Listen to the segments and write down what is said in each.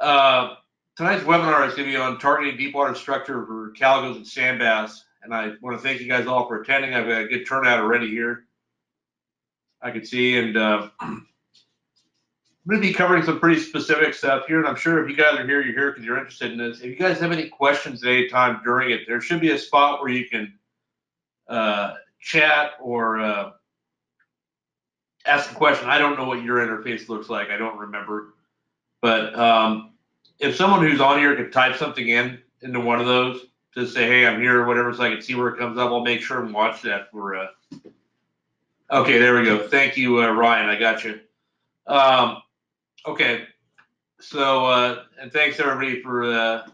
Uh, Tonight's webinar is going to be on targeting deep water structure for calicos and sand bass. And I want to thank you guys all for attending. I've got a good turnout already here, I can see. And I'm going to be covering some pretty specific stuff here. And I'm sure if you guys are here, you're here because you're interested in this. If you guys have any questions at any time during it, there should be a spot where you can chat or ask a question. I don't know what your interface looks like. I don't remember. But if someone who's on here could type something into one of those, just say, hey, I'm here or whatever, so I can see where it comes up, I'll make sure and watch that for. Okay, there we go. Thank you, Ryan. I got you. Okay, so and thanks everybody for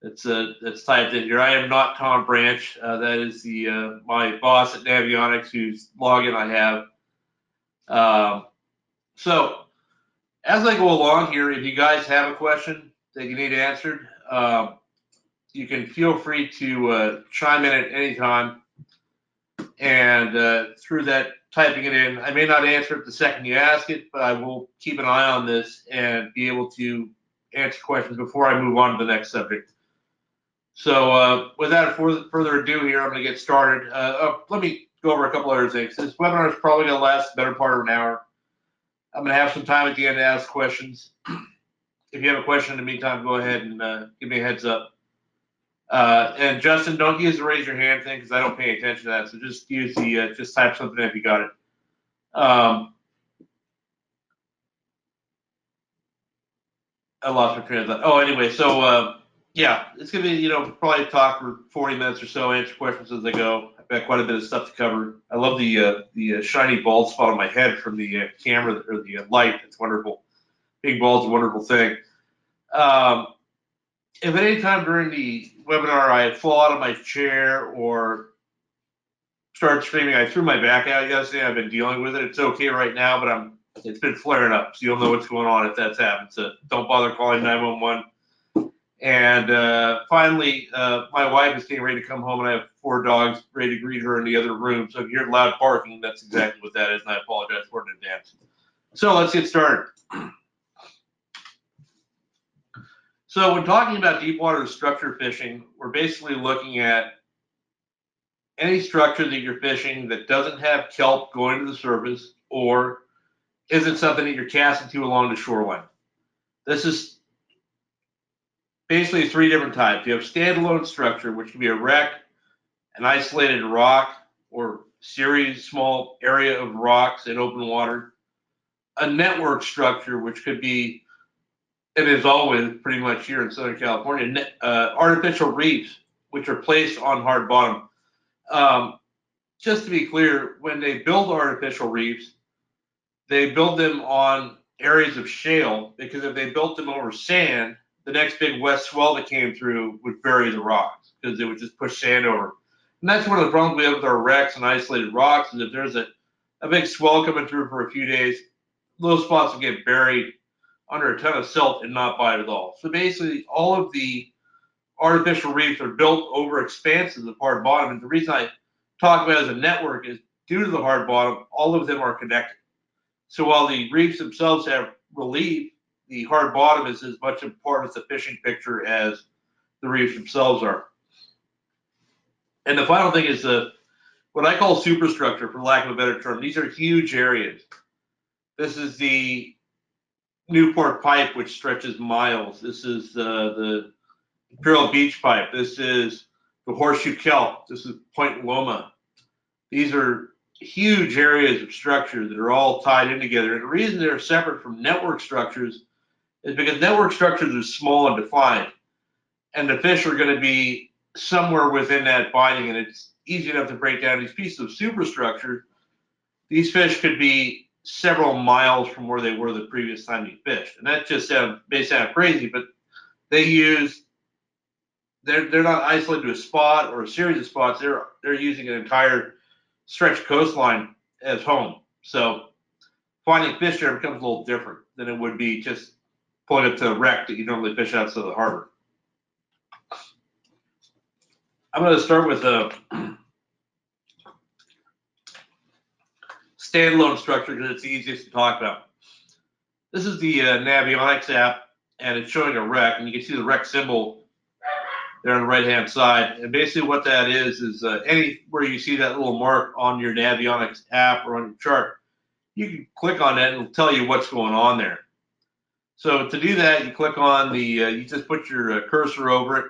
that's typed in here. I am not Tom Branch. That is the my boss at Navionics, whose login I have. So as I go along here, if you guys have a question that you need answered, you can feel free to chime in at any time. And through that, typing it in, I may not answer it the second you ask it, but I will keep an eye on this and be able to answer questions before I move on to the next subject. So without further ado here, I'm going to get started. Let me go over a couple other things. This webinar is probably going to last the better part of an hour. I'm going to have some time at the end to ask questions. If you have a question in the meantime, go ahead and give me a heads up. And Justin, don't use the raise your hand thing because I don't pay attention to that. So just use the just type something in if you got it. I lost my train of thought. Oh, anyway, so yeah, it's gonna be probably talk for 40 minutes or so, answer questions as I go. I've got quite a bit of stuff to cover. I love the shiny bald spot on my head from the camera or the light. It's wonderful. Big bald's a wonderful thing. If at any time during the webinar I fall out of my chair or start screaming, I threw my back out yesterday. I've been dealing with it. It's okay right now, but it's been flaring up, so you'll know what's going on if that's happened. So don't bother calling 911. And finally, my wife is getting ready to come home, and I have 4 dogs ready to greet her in the other room. So if you hear loud barking, that's exactly what that is, and I apologize for it in advance. So let's get started. So when talking about deep water structure fishing, we're basically looking at any structure that you're fishing that doesn't have kelp going to the surface or isn't something that you're casting to along the shoreline. This is basically 3 different types. You have standalone structure, which can be a wreck, an isolated rock, or series small area of rocks in open water. A network structure, which could be, it is always pretty much here in Southern California, artificial reefs, which are placed on hard bottom. Just to be clear, when they build artificial reefs, they build them on areas of shale, because if they built them over sand, the next big west swell that came through would bury the rocks because it would just push sand over. And that's one of the problems we have with our wrecks and isolated rocks, is if there's a big swell coming through for a few days, those spots will get buried under a ton of silt and not bite at all. So basically, all of the artificial reefs are built over expanses of hard bottom. And the reason I talk about it as a network is due to the hard bottom, all of them are connected. So while the reefs themselves have relief, the hard bottom is as much a part of the fishing picture as the reefs themselves are. And the final thing is what I call superstructure, for lack of a better term. These are huge areas. This is the Newport Pipe, which stretches miles. This is the Imperial Beach Pipe. This is the Horseshoe Kelp. This is Point Loma. These are huge areas of structure that are all tied in together. And the reason they're separate from network structures is because network structures are small and defined, and the fish are going to be somewhere within that binding, and it's easy enough to break down these pieces of superstructure. These fish could be several miles from where they were the previous time you fished. And that just may sound crazy, but they're not isolated to a spot or a series of spots. They're using an entire stretched coastline as home. So finding fish there becomes a little different than it would be just pulling up to a wreck that you normally fish outside of the harbor. I'm going to start with a standalone structure because it's the easiest to talk about. This is the Navionics app, and it's showing a wreck, and you can see the wreck symbol there on the right-hand side. And basically what that is anywhere you see that little mark on your Navionics app or on your chart, you can click on that and it'll tell you what's going on there. So to do that, you click on the, you just put your cursor over it.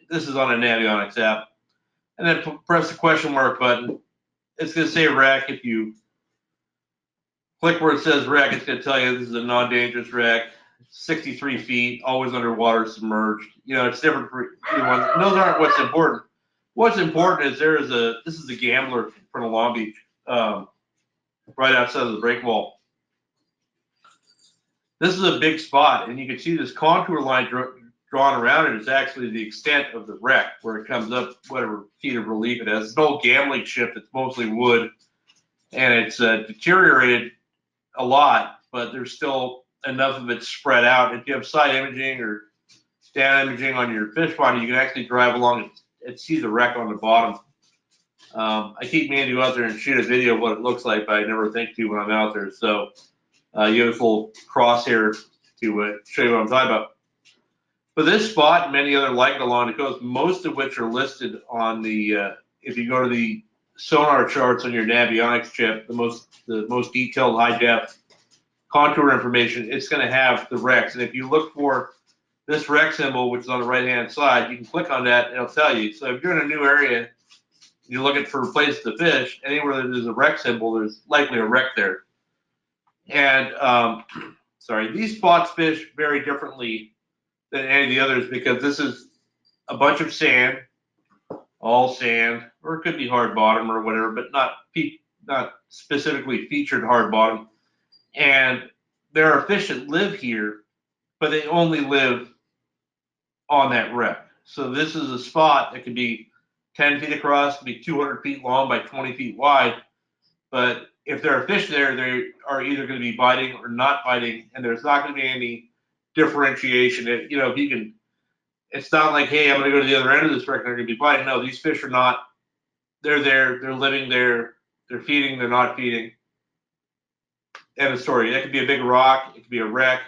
This is on a Navionics app. And then press the question mark button. It's going to say wreck. If you click where it says wreck, it's going to tell you this is a non-dangerous wreck. 63 feet, always underwater, submerged. You know, it's different for everyone. Those aren't what's important. What's important is this is a gambler from Long Beach, right outside of the break wall. This is a big spot, and you can see this contour line drawn around it is actually the extent of the wreck, where it comes up, whatever feet of relief it has. It's an old gambling ship that's mostly wood, and it's deteriorated a lot, but there's still enough of it spread out. If you have side imaging or down imaging on your fish finder, you can actually drive along and see the wreck on the bottom. I keep meaning to go out there and shoot a video of what it looks like, but I never think to when I'm out there. So you have a full crosshair to show you what I'm talking about. But this spot and many other like it along the coast, most of which are listed on the, if you go to the sonar charts on your Navionics chip, the most detailed high depth contour information, it's going to have the wrecks. And if you look for this wreck symbol, which is on the right hand side, you can click on that and it'll tell you. So if you're in a new area, you're looking for a place to fish, anywhere that there's a wreck symbol, there's likely a wreck there. And these spots fish very differently than any of the others because this is a bunch of sand, all sand, or it could be hard bottom or whatever, but not specifically featured hard bottom. And there are fish that live here, but they only live on that wreck. So this is a spot that could be 10 feet across, could be 200 feet long by 20 feet wide. But if there are fish there, they are either going to be biting or not biting, and there's not going to be any differentiation. You know, if you can, it's not like, hey, I'm going to go to the other end of this wreck and they're going to be biting. No, these fish are not. They're there. They're living there. They're feeding. They're not feeding. End of story. That could be a big rock. It could be a wreck.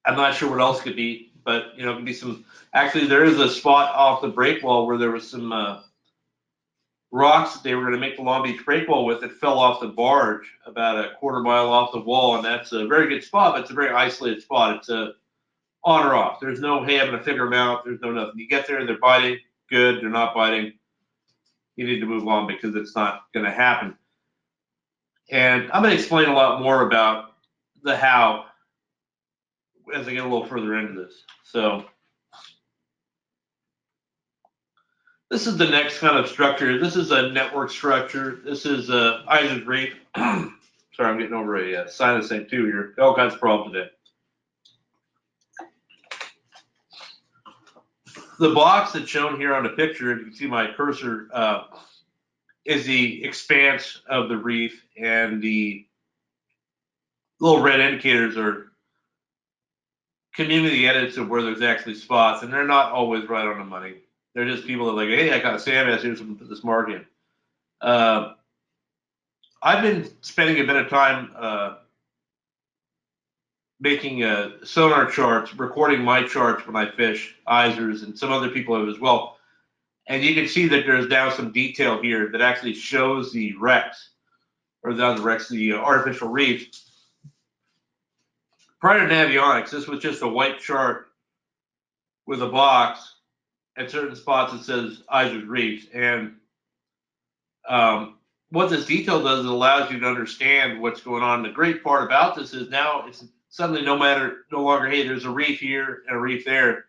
I'm not sure what else could be, but you know, it could be some. Actually, there is a spot off the break wall where there was some rocks that they were going to make the Long Beach break wall with. It fell off the barge about a quarter mile off the wall, and that's a very good spot, but it's a very isolated spot. It's a on or off. There's no, hey, I'm going to figure them out. There's no nothing. You get there, they're biting, good. They're not biting. You need to move on because it's not going to happen. And I'm going to explain a lot more about the how as I get a little further into this. So this is the next kind of structure. This is a network structure. This is Iser's Reef. Sorry, I'm getting over a sinus thing too here. All kinds of problems today. The box that's shown here on the picture, if you can see my cursor, is the expanse of the reef, and the little red indicators are community edits of where there's actually spots, and they're not always right on the money. They're just people that are like, hey, I got a sand bass here, so I'm gonna put this mark in. I've been spending a bit of time making sonar charts, recording my charts when I fish Isers, and some other people have as well. And you can see that there's now some detail here that actually shows the wrecks, or not the wrecks, the artificial reefs. Prior to Navionics, this was just a white chart with a box at certain spots that says Iser's Reefs. And what this detail does is it allows you to understand what's going on. The great part about this is now it's suddenly no longer, hey, there's a reef here and a reef there.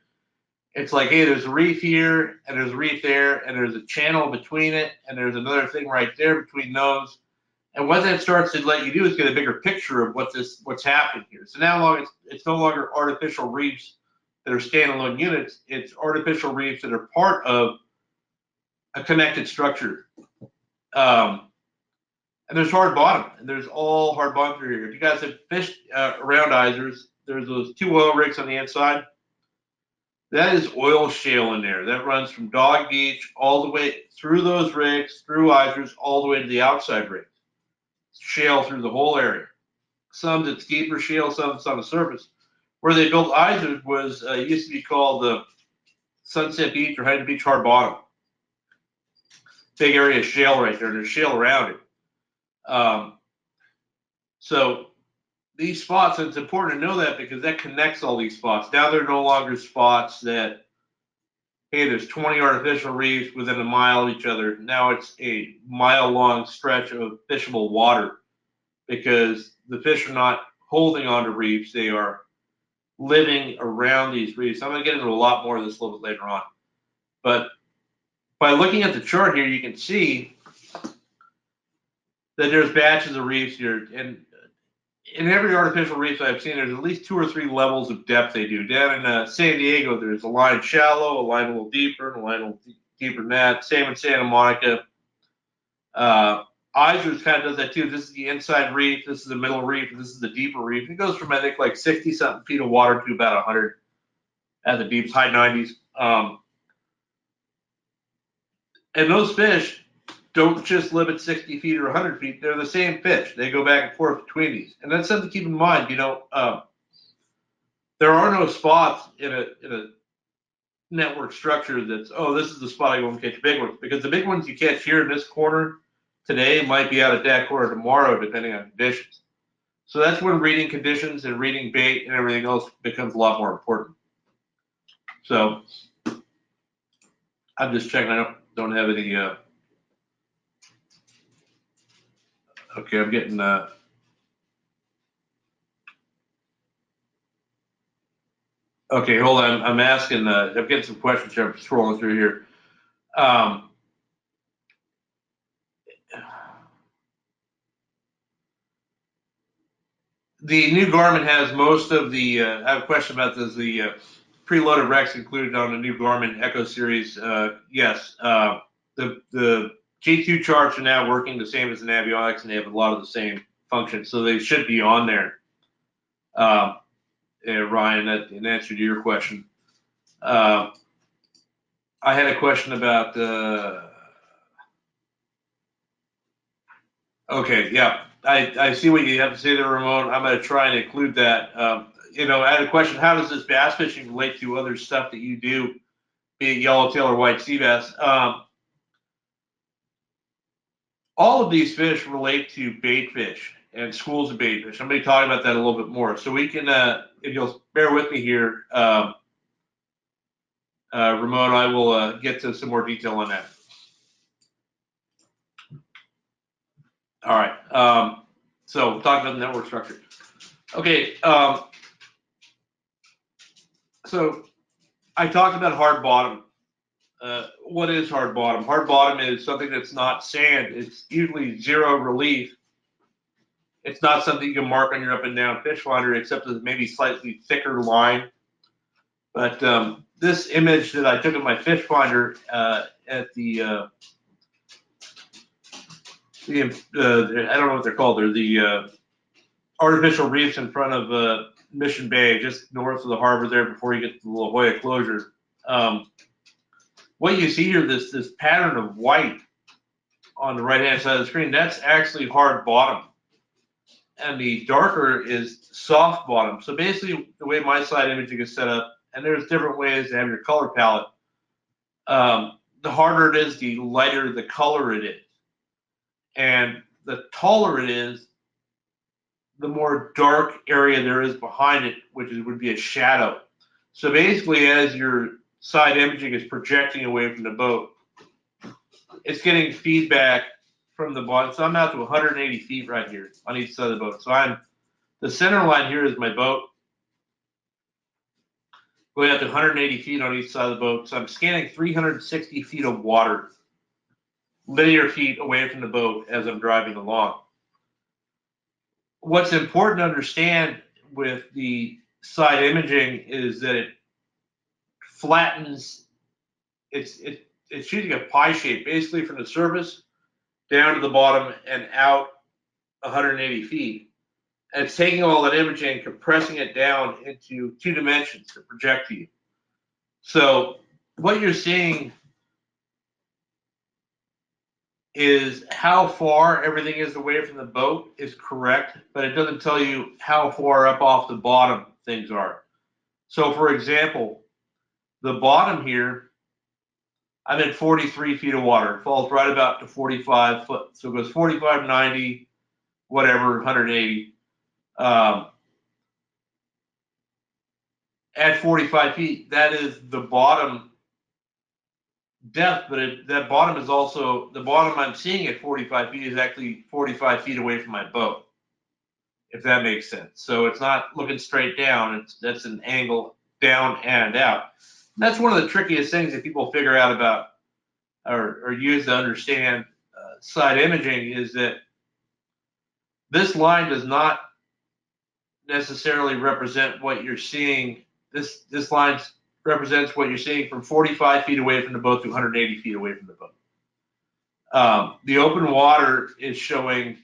It's like, hey, there's a reef here and there's a reef there and there's a channel between it and there's another thing right there between those. And what that starts to let you do is get a bigger picture of what's happening here. So now it's no longer artificial reefs that are standalone units. It's artificial reefs that are part of a connected structure. And there's hard bottom, and there's all hard bottom through here. If you guys have fished around Isers, there's those 2 oil rigs on the inside. That is oil shale in there. That runs from Dog Beach all the way through those rigs, through Isers, all the way to the outside rigs. Shale through the whole area. Some that's deeper shale, some that's on the surface. where they built Isers was used to be called Sunset Beach or Huntington Beach Hard Bottom. Big area of shale right there, and there's shale around it. So these spots, and it's important to know that because that connects all these spots. Now they're no longer spots that, hey, there's 20 artificial reefs within a mile of each other. Now it's a mile-long stretch of fishable water because the fish are not holding onto reefs. They are living around these reefs. I'm going to get into a lot more of this a little bit later on. But by looking at the chart here, you can see that there's batches of reefs here. And in every artificial reef I've seen, there's at least 2 or 3 levels of depth they do. Down in San Diego, there's a line shallow, a line a little deeper, and a line a little deeper than that. Same in Santa Monica. Isers kind of does that too. This is the inside reef, this is the middle reef, and this is the deeper reef. It goes from, I think, like 60-something feet of water to about 100 at the deeps, high 90s. And those fish don't just live at 60 feet or 100 feet. They're the same fish. They go back and forth between these. And that's something to keep in mind. You know, there are no spots in a network structure that's, oh, this is the spot I go and catch big ones. Because the big ones you catch here in this corner today might be out at that corner tomorrow, depending on conditions. So that's when reading conditions and reading bait and everything else becomes a lot more important. So I'm just checking. I don't have any. Okay, I'm getting. Okay, hold on. I'm asking. I'm getting some questions here. I'm scrolling through here. The new Garmin has most of the. I have a question about this. The preloaded Rex included on the new Garmin Echo series. Yes. The G2 charts are now working the same as the Navionics, and they have a lot of the same functions, so they should be on there. Ryan, that in answer to your question. I had a question about. Okay, yeah, I see what you have to say there, Ramon. I'm going to try and include that. You know, I had a question: how does this bass fishing relate to other stuff that you do, be it yellowtail or white sea bass? All of these fish relate to bait fish and schools of bait fish. I'm going to talk about that a little bit more. So we can, if you'll bear with me here, Ramon, I will get to some more detail on that. All right. So we'll talk about the network structure. Okay. So I talked about hard bottom. What is hard bottom? Hard bottom is something that's not sand. It's usually zero relief. It's not something you can mark on your up and down fish finder, except with maybe slightly thicker line. But this image that I took of my fish finder at the I don't know what they're called. They're the artificial reefs in front of Mission Bay, just north of the harbor there before you get to the La Jolla closure. What you see here, this pattern of white on the right-hand side of the screen, that's actually hard bottom. And the darker is soft bottom. So basically, the way my side imaging is set up, and there's different ways to have your color palette, the harder it is, the lighter the color it is. And the taller it is, the more dark area there is behind it, which would be a shadow. So basically, as your side imaging is projecting away from the boat, it's getting feedback from the bottom. So I'm out to 180 feet right here on each side of the boat. So the center line here is my boat, going out to 180 feet on each side of the boat. So I'm scanning 360 feet of water, linear feet away from the boat as I'm driving along. What's important to understand with the side imaging is that it flattens, it's shooting a pie shape, basically from the surface down to the bottom and out 180 feet. And it's taking all that imaging, compressing it down into 2 dimensions to project to you. So what you're seeing is how far everything is away from the boat is correct, but it doesn't tell you how far up off the bottom things are. So for example, the bottom here, I'm at 43 feet of water. It falls right about to 45 foot. So it goes 45, 90, whatever, 180. At 45 feet, that is the bottom depth, but that bottom is also, the bottom I'm seeing at 45 feet is actually 45 feet away from my boat, if that makes sense. So it's not looking straight down, that's an angle down and out. And that's one of the trickiest things that people figure out about or use to understand side imaging, is that this line does not necessarily represent what you're seeing. This line represents what you're seeing from 45 feet away from the boat to 180 feet away from the boat. The open water is showing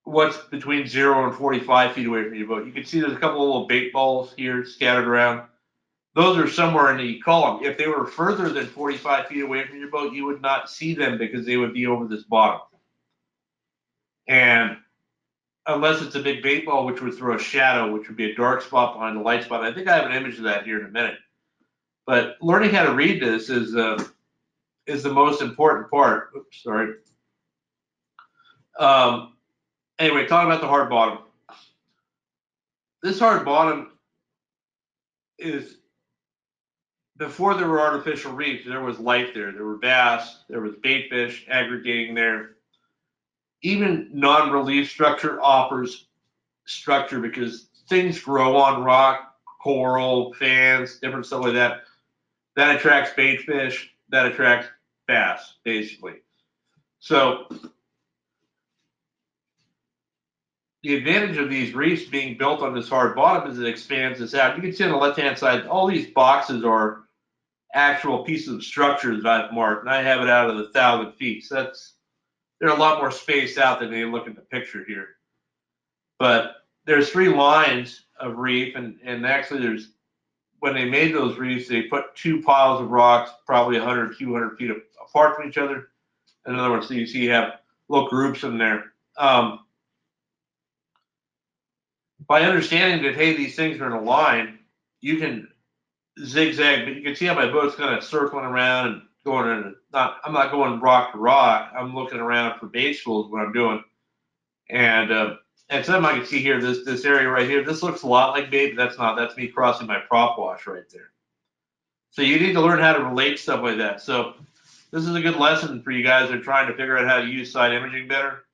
what's between 0 and 45 feet away from your boat. You can see there's a couple of little bait balls here scattered around. Those are somewhere in the column. If they were further than 45 feet away from your boat, you would not see them because they would be over this bottom. And unless it's a big bait ball, which would throw a shadow, which would be a dark spot behind the light spot. I think I have an image of that here in a minute. But learning how to read this is the most important part. Oops, sorry. Anyway, talking about the hard bottom. This hard bottom is, before there were artificial reefs, there was life there. There were bass, there was bait fish aggregating there. Even non-relief structure offers structure because things grow on rock, coral, fans, different stuff like that. That attracts bait fish, that attracts bass, basically. So the advantage of these reefs being built on this hard bottom is it expands this out. You can see on the left-hand side, all these boxes are actual pieces of structure that I've marked, and I have it out of the 1,000 feet. So they're a lot more spaced out than they look in the picture here. But there's 3 lines of reef, and actually when they made those reefs, they put 2 piles of rocks, probably 100, 200 feet apart from each other. In other words, so you see you have little groups in there. By understanding that, hey, these things are in a line, you can zigzag, but you can see how my boat's kind of circling around and going in. I'm not going rock to rock. I'm looking around for bait schools, what I'm doing. And something I can see here, this area right here, this looks a lot like bait, but that's not. That's me crossing my prop wash right there. So you need to learn how to relate stuff like that. So this is a good lesson for you guys that are trying to figure out how to use side imaging better.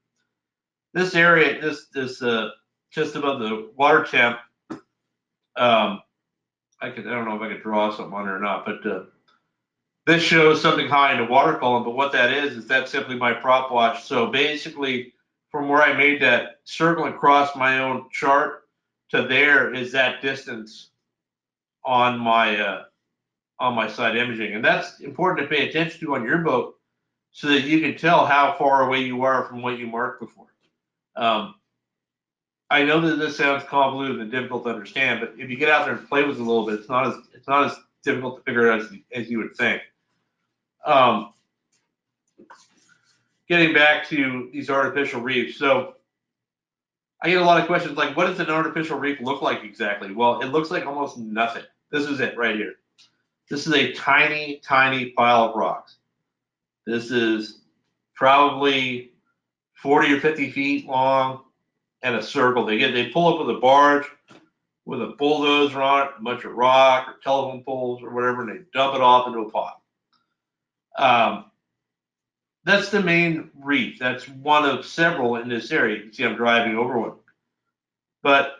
This area, just above the water temp, I don't know if I could draw something on it or not, but this shows something high in the water column. But what that is that's simply my prop wash. So basically, from where I made that circle across my own chart to there is that distance on my side imaging, and that's important to pay attention to on your boat so that you can tell how far away you are from what you marked before. I know that this sounds convoluted and difficult to understand, but if you get out there and play with it a little bit, it's not as difficult to figure out as you would think. Getting back to these artificial reefs, so I get a lot of questions like, what does an artificial reef look like exactly? Well, it looks like almost nothing. This is it right here. This is a tiny, tiny pile of rocks. This is probably 40 or 50 feet long and a circle. They pull up with a barge with a bulldozer on it, a bunch of rock or telephone poles or whatever, and they dump it off into a pot. That's the main reef. That's one of several in this area. You can see I'm driving over one. But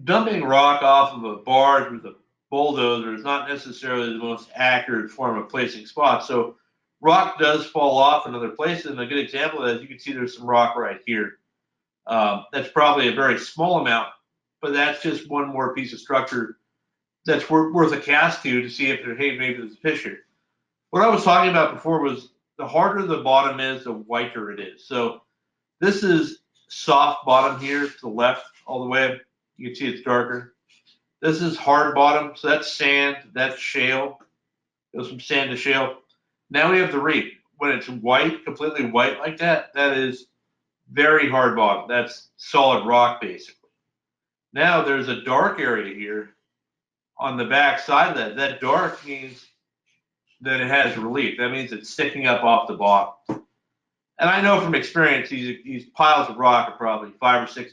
dumping rock off of a barge with a bulldozer is not necessarily the most accurate form of placing spots. So rock does fall off in other places. And a good example of that is you can see there's some rock right here. That's probably a very small amount, but that's just one more piece of structure that's worth a cast to see if hey, maybe there's a fish here. What I was talking about before was the harder the bottom is, the whiter it is. So this is soft bottom here to the left all the way. You can see it's darker. This is hard bottom, so that's sand, that's shale. Goes from sand to shale. Now we have the reef. When it's white, completely white like that, that is very hard bottom. That's solid rock, basically. Now there's a dark area here on the back side of that. That dark means that it has relief. That means it's sticking up off the bottom. And I know from experience, these piles of rock are probably 5 or 6,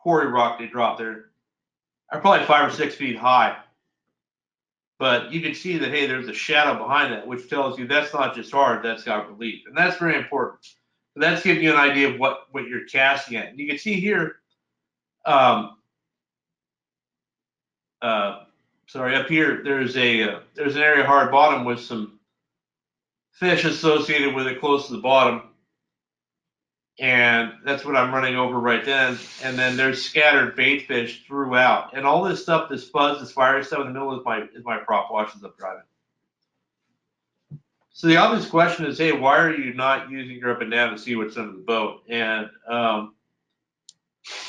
quarry rock they drop there are probably 5 or 6 feet high. But you can see that, hey, there's a shadow behind that, which tells you that's not just hard, that's got relief. And that's very important. So that's giving you an idea of what you're casting at. And you can see here, up here, there's an area hard bottom with some fish associated with it close to the bottom. And that's what I'm running over right then. And then there's scattered bait fish throughout. And all this stuff, this fuzz, this fiery stuff in the middle is my prop wash as I'm driving. So the obvious question is, hey, why are you not using your up and down to see what's under the boat? And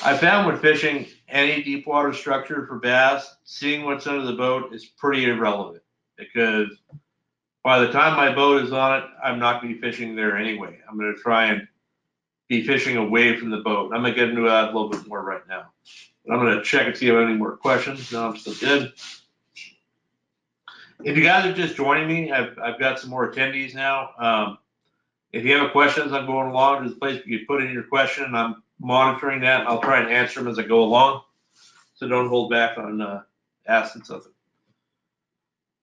I found when fishing any deep water structure for bass, seeing what's under the boat is pretty irrelevant, because by the time my boat is on it, I'm not going to be fishing there anyway. I'm going to try and be fishing away from the boat. I'm going to get into that a little bit more right now. But I'm going to check and see if I have any more questions. No, I'm still good. If you guys are just joining me, I've got some more attendees now. If you have questions, I'm going along to the place you put in your question, and I'm monitoring that, and I'll try and answer them as I go along. So don't hold back on asking something.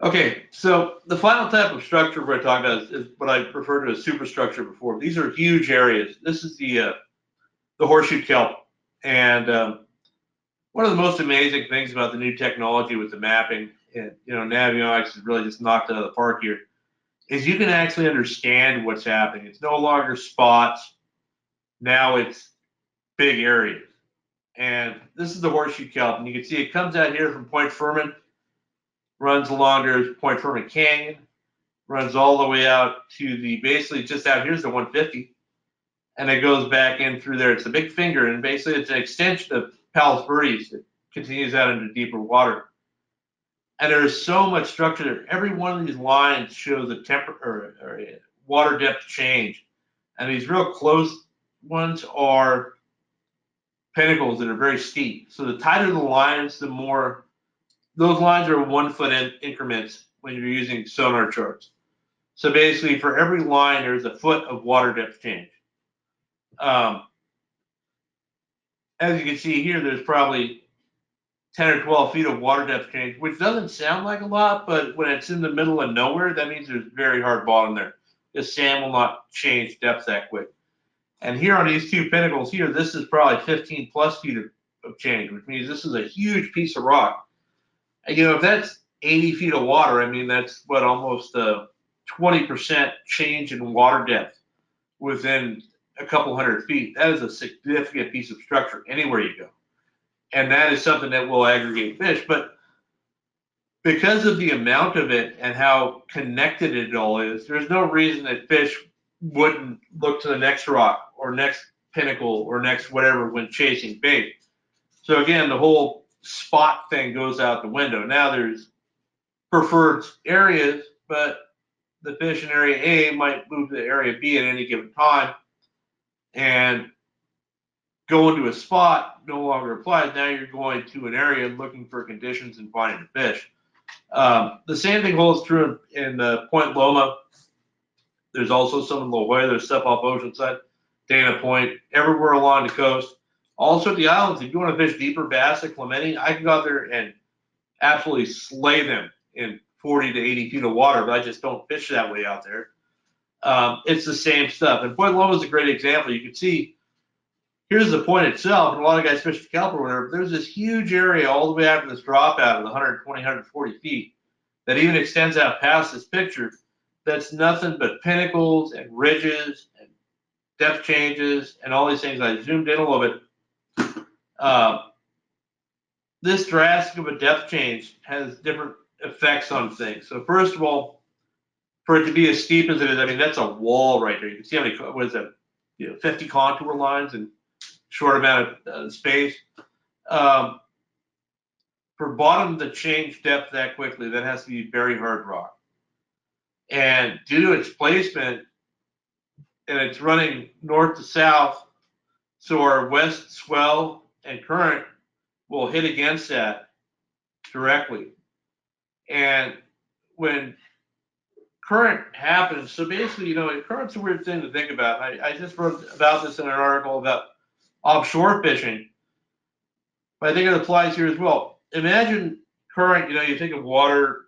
Okay, so the final type of structure we're talking about is what I referred to as superstructure before. These are huge areas. This is the horseshoe kelp, and one of the most amazing things about the new technology with the mapping, and Navionics has really just knocked it out of the park here, is you can actually understand what's happening. It's no longer spots. Now it's big areas. And this is the horseshoe kelp, and you can see it comes out here from Point Furman, runs along there's Point Furman Canyon, runs all the way out to basically just out here's the 150, and it goes back in through there. It's a big finger, and basically it's an extension of Palos Verdes that continues out into deeper water. And there's so much structure there. Every one of these lines shows a water depth change. And these real close ones are pinnacles that are very steep. So the tighter the lines, the more, those lines are 1 foot increments when you're using sonar charts. So basically for every line, there's a foot of water depth change. As you can see here, there's probably 10 or 12 feet of water depth change, which doesn't sound like a lot, but when it's in the middle of nowhere, that means there's very hard bottom there. The sand will not change depth that quick. And here on these two pinnacles here, this is probably 15 plus feet of change, which means this is a huge piece of rock. And, if that's 80 feet of water, I mean, that's what, almost a 20% change in water depth within a couple hundred feet. That is a significant piece of structure anywhere you go. And that is something that will aggregate fish. But because of the amount of it and how connected it all is, there's no reason that fish wouldn't look to the next rock or next pinnacle or next whatever when chasing bait. So again, the whole spot thing goes out the window. Now there's preferred areas, but the fish in area A might move to area B at any given time, and going to a spot no longer applies. Now you're going to an area looking for conditions and finding a fish. The same thing holds true in Point Loma. There's also some in La Jolla. There's stuff off Oceanside, Dana Point, everywhere along the coast. Also at the islands, if you want to fish deeper bass at Clemente, I can go out there and absolutely slay them in 40 to 80 feet of water, but I just don't fish that way out there. It's the same stuff. And Point Loma is a great example. You can see, here's the point itself, and a lot of guys fish the kelp or whatever. There's this huge area all the way after this dropout of 120, 140 feet that even extends out past this picture. That's nothing but pinnacles and ridges and depth changes and all these things. I zoomed in a little bit. This drastic of a depth change has different effects on things. So first of all, for it to be as steep as it is, I mean, that's a wall right there. You can see how many, what is that, 50 contour lines in short amount of space. For bottom to change depth that quickly, that has to be very hard rock. And due to its placement, and it's running north to south, so our west swell and current will hit against that directly. And when current happens, so basically, current's a weird thing to think about. I just wrote about this in an article about offshore fishing, but I think it applies here as well. Imagine current, you think of water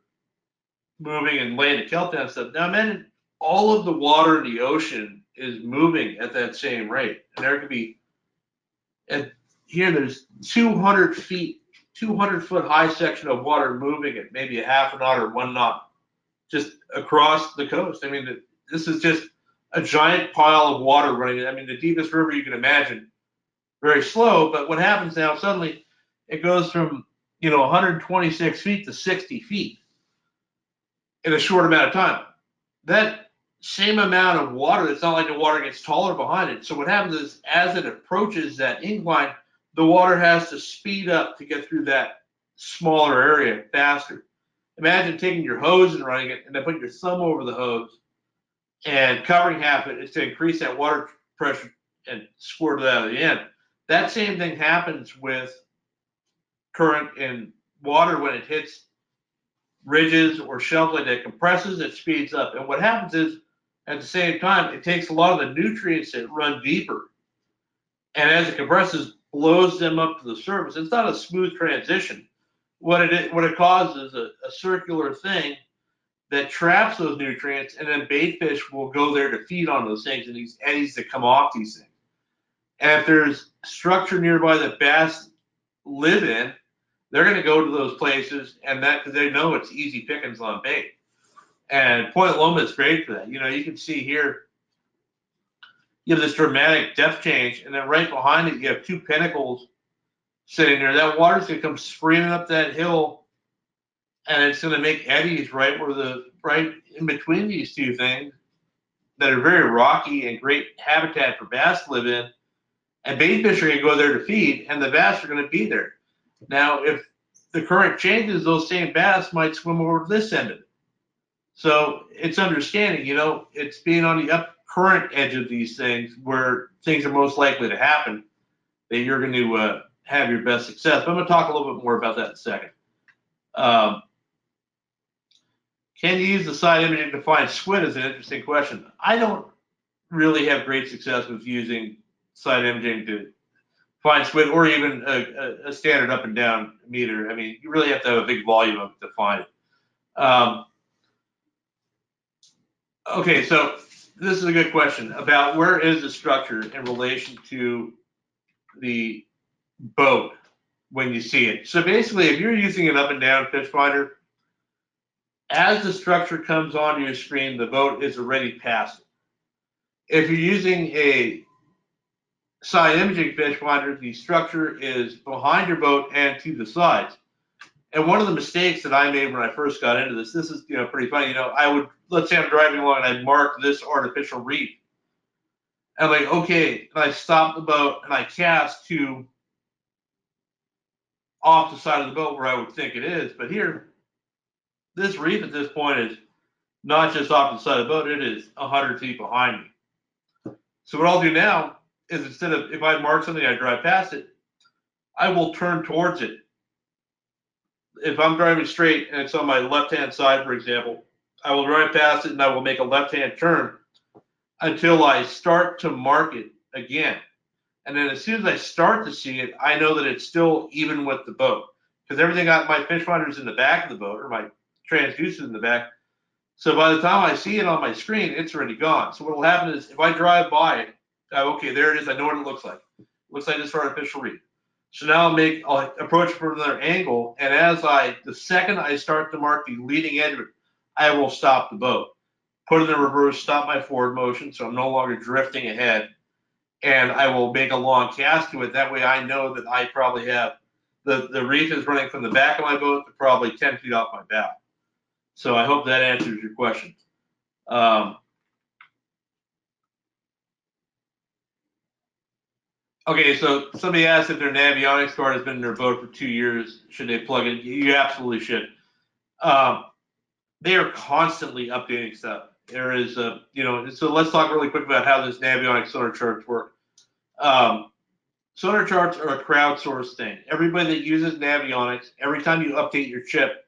moving and laying the kelp down and stuff. Now imagine all of the water in the ocean is moving at that same rate. And there could be, and here there's 200 feet, 200-foot high section of water moving at maybe a half a knot or 1 knot just across the coast. I mean, this is just a giant pile of water running. I mean, the deepest river you can imagine, very slow. But what happens now, suddenly it goes from, 126 feet to 60 feet in a short amount of time. That same amount of water, it's not like the water gets taller behind it. So what happens is as it approaches that incline, the water has to speed up to get through that smaller area faster. Imagine taking your hose and running it and then putting your thumb over the hose and covering half it. It's to increase that water pressure and squirt it out of the end. That same thing happens with current in water when it hits ridges or shelves like that, compresses, it speeds up. And what happens is, at the same time, it takes a lot of the nutrients that run deeper, and as it compresses, blows them up to the surface. It's not a smooth transition. What it causes is a circular thing that traps those nutrients, and then bait fish will go there to feed on those things and these eddies that come off these things. And if there's structure nearby that bass live in, they're going to go to those places, and that because they know it's easy pickings on bait. And Point Loma is great for that. You can see here, you have this dramatic depth change, and then right behind it, you have 2 pinnacles sitting there. That water's going to come screaming up that hill, and it's going to make eddies right in between these 2 things that are very rocky and great habitat for bass to live in. And bait fish are going to go there to feed, and the bass are going to be there. Now, if the current changes, those same bass might swim over to this end of it. So it's understanding, it's being on the up current edge of these things where things are most likely to happen that you're going to have your best success. But I'm going to talk a little bit more about that in a second. Can you use the side imaging to find squid is an interesting question. I don't really have great success with using side imaging to find squid or even a standard up and down meter. I mean, you really have to have a big volume of it to find it. Okay, so this is a good question about where is the structure in relation to the boat when you see it. So basically, if you're using an up and down fish finder, as the structure comes onto your screen, the boat is already past it. If you're using a side imaging fish finder, the structure is behind your boat and to the sides. And one of the mistakes that I made when I first got into this is, pretty funny. Let's say I'm driving along and I mark this artificial reef. And I'm like, okay, and I stop the boat and I cast to off the side of the boat where I would think it is. But here, this reef at this point is not just off the side of the boat, it is 100 feet behind me. So what I'll do now is instead of, if I mark something, I drive past it, I will turn towards it. If I'm driving straight and it's on my left-hand side, for example, I will drive past it and I will make a left-hand turn until I start to mark it again. And then as soon as I start to see it, I know that it's still even with the boat because everything got my fish finder's in the back of the boat or my transducer's in the back. So by the time I see it on my screen, it's already gone. So what will happen is if I drive by it, okay, there it is. I know what it looks like. It looks like this artificial reef. So now I'll approach from another angle, and the second I start to mark the leading edge of it, I will stop the boat, put it in reverse, stop my forward motion, so I'm no longer drifting ahead, and I will make a long cast to it. That way I know that I probably have, the reef is running from the back of my boat to probably 10 feet off my bow. So I hope that answers your question. Okay, so somebody asked if their Navionics card has been in their boat for 2 years. Should they plug it? You absolutely should. They are constantly updating stuff. There is, so let's talk really quick about how this Navionics sonar charts work. Sonar charts are a crowdsourced thing. Everybody that uses Navionics, every time you update your chip,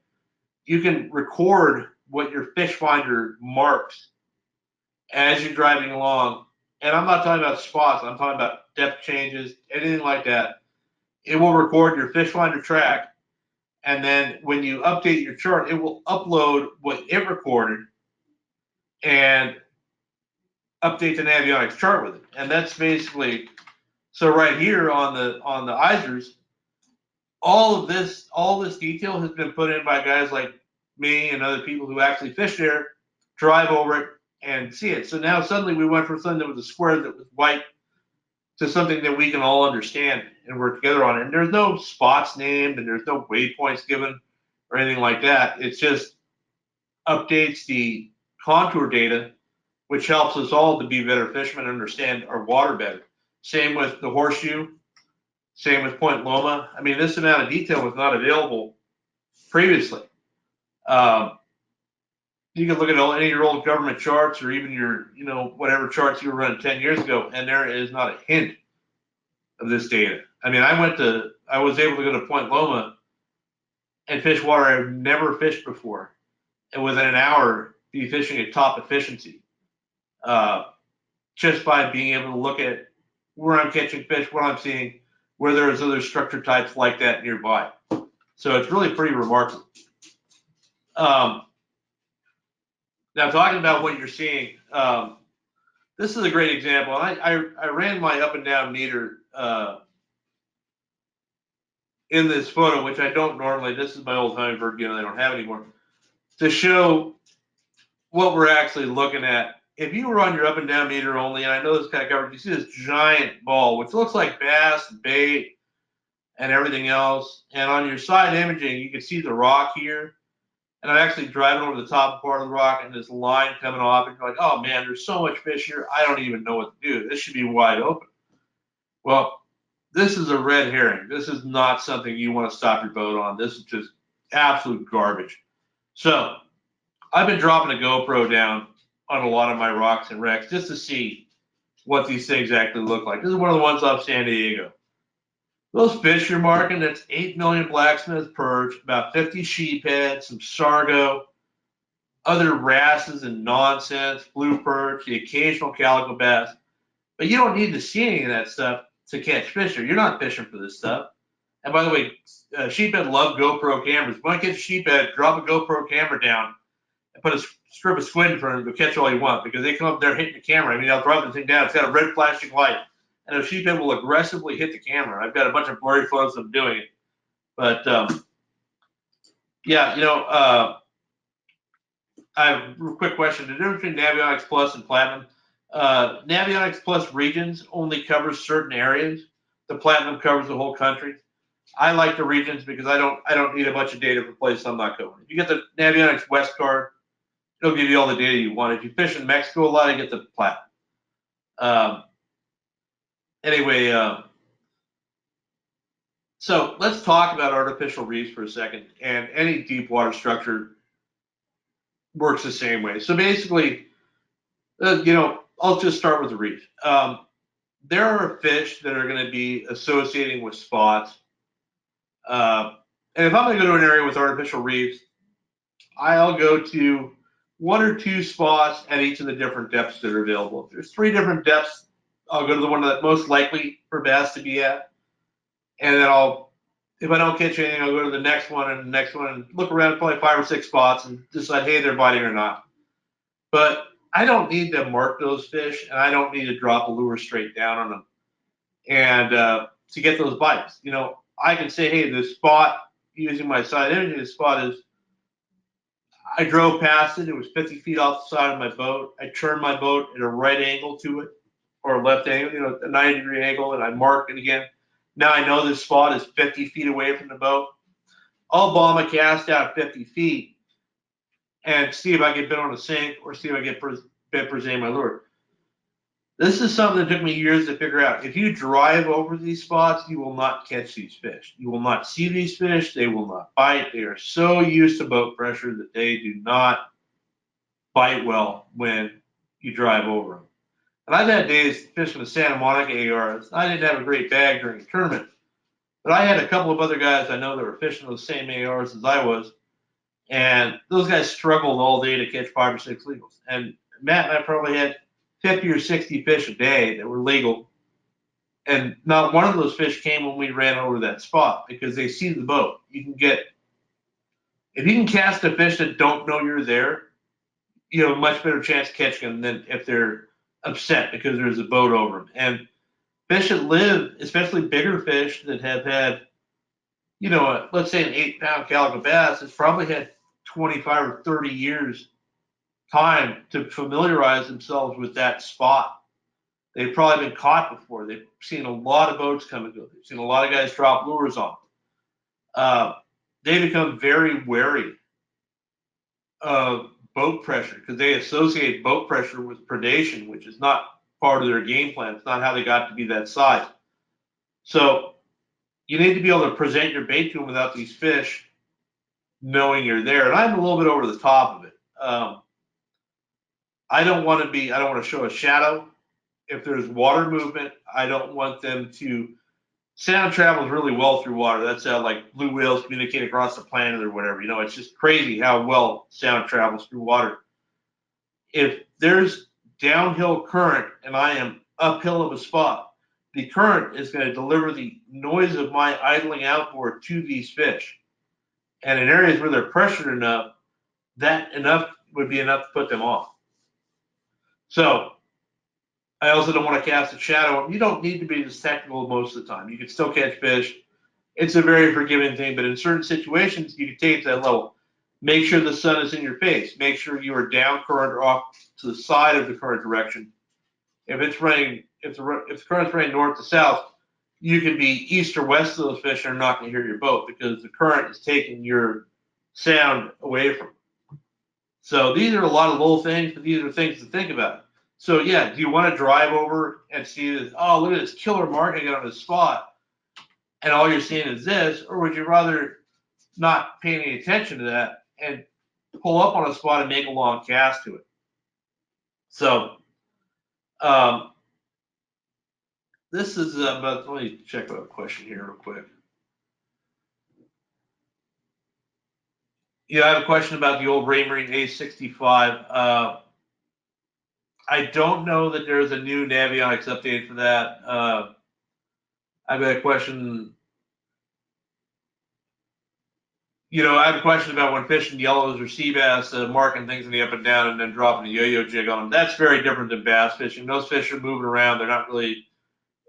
you can record what your fish finder marks as you're driving along. And I'm not talking about spots, I'm talking about depth changes, anything like that. It will record your fish finder track. And then when you update your chart, it will upload what it recorded and update the Navionics chart with it. And that's basically, so right here on the Isers, all this detail has been put in by guys like me and other people who actually fish there, drive over it, and see it. So now suddenly we went from something that was a square that was white to something that we can all understand and work together on. And there's no spots named and there's no waypoints given or anything like that. It's just updates the contour data, which helps us all to be better fishermen and understand our water better. Same with the horseshoe, same with Point Loma. I mean, this amount of detail was not available previously. You can look at any of your old government charts or even your, whatever charts you were running 10 years ago, and there is not a hint of this data. I mean, I was able to go to Point Loma and fish water I've never fished before, and within an hour be fishing at top efficiency, just by being able to look at where I'm catching fish, what I'm seeing, where there's other structure types like that nearby. So it's really pretty remarkable. Now, talking about what you're seeing, this is a great example. I ran my up and down meter in this photo, which I don't normally. This is my old Humminbird gimbal I don't have anymore, to show what we're actually looking at. If you were on your up and down meter only, and I know this kind of coverage, you see this giant ball, which looks like bass, bait, and everything else. And on your side imaging, you can see the rock here. And I'm actually driving over the top part of the rock and this line coming off, and you're like, oh man, there's so much fish here, I don't even know what to do. This should be wide open. Well, this is a red herring. This is not something you want to stop your boat on. This is just absolute garbage. So I've been dropping a GoPro down on a lot of my rocks and wrecks just to see what these things actually look like. This is one of the ones off San Diego. Those fish you're marking, that's 8 million blacksmith perch, about 50 sheephead, some sargo, other wrasses and nonsense, blue perch, the occasional calico bass. But you don't need to see any of that stuff to catch fish. You're not fishing for this stuff. And by the way, sheephead love GoPro cameras. When you catch sheephead, drop a GoPro camera down and put a strip of squid in front of them to catch all you want, because they come up there hitting the camera. I mean, they'll drop the thing down. It's got a red flashing light. And a sheephead will aggressively hit the camera. I've got a bunch of blurry photos of them doing it. But, yeah, I have a real quick question. The difference between Navionics Plus and Platinum. Navionics Plus regions only covers certain areas. The Platinum covers the whole country. I like the regions because I don't need a bunch of data for places I'm not going. If you get the Navionics West card, it'll give you all the data you want. If you fish in Mexico a lot, you get the Platinum. Anyway, so let's talk about artificial reefs for a second. And any deep water structure works the same way. So basically, I'll just start with the reef. There are fish that are going to be associating with spots. And if I'm going to go to an area with artificial reefs, I'll go to 1 or 2 spots at each of the different depths that are available. If there's 3 different depths, I'll go to the one that's most likely for bass to be at. And then if I don't catch anything, I'll go to the next one and the next one and look around probably 5 or 6 spots and decide, hey, they're biting or not. But I don't need to mark those fish, and I don't need to drop a lure straight down on them and to get those bites. I can say, hey, this spot, using my side imaging, this spot is, I drove past it. It was 50 feet off the side of my boat. I turned my boat at a right angle to it, or a left angle, a 90-degree angle, and I marked it again. Now I know this spot is 50 feet away from the boat. I'll bomb a cast out 50 feet and see if I get bit on a sink or see if I get bit presenting my lure. This is something that took me years to figure out. If you drive over these spots, you will not catch these fish. You will not see these fish. They will not bite. They are so used to boat pressure that they do not bite well when you drive over them. And I've had days fishing the Santa Monica ARs. I didn't have a great bag during the tournament, but I had a couple of other guys I know that were fishing those same ARs as I was, and those guys struggled all day to catch 5 or 6 legals. And Matt and I probably had 50 or 60 fish a day that were legal, and not one of those fish came when we ran over that spot because they see the boat. You can get, if you can cast a fish that don't know you're there, you have a much better chance of catching them than if they're upset because there's a boat over them. And fish that live, especially bigger fish that have had, let's say an 8-pound calico bass, has probably had 25 or 30 years time to familiarize themselves with that spot. They've probably been caught before. They've seen a lot of boats come and go. They've seen a lot of guys drop lures on them. They become very wary of boat pressure because they associate boat pressure with predation, which is not part of their game plan. It's not how they got to be that size. So you need to be able to present your bait to them without these fish knowing you're there. And I'm a little bit over the top of it. I don't want to show a shadow. If there's water movement, I don't want them to. Sound travels really well through water. That's how like blue whales communicate across the planet or whatever. It's just crazy how well sound travels through water. If there's downhill current and I am uphill of a spot, the current is going to deliver the noise of my idling outboard to these fish. And in areas where they're pressured enough, that enough would be enough to put them off. So I also don't want to cast a shadow. You don't need to be this technical most of the time. You can still catch fish. It's a very forgiving thing, but in certain situations, you can take it to that level. Make sure the sun is in your face. Make sure you are down current or off to the side of the current direction. If it's raining, if the current's running north to south, you can be east or west of those fish and are not going to hear your boat because the current is taking your sound away from them. So these are a lot of little things, but these are things to think about. So yeah, do you want to drive over and see this? Oh, look at this killer mark I got on this spot, and all you're seeing is this, or would you rather not pay any attention to that and pull up on a spot and make a long cast to it? So this is about. Let me check out a question here real quick. I have a question about the old Raymarine A65. I don't know that there's a new Navionics update for that. I've got a question. I have a question about when fishing yellows or sea bass, marking things in the up and down and then dropping a yo-yo jig on them. That's very different than bass fishing. Those fish are moving around. They're not really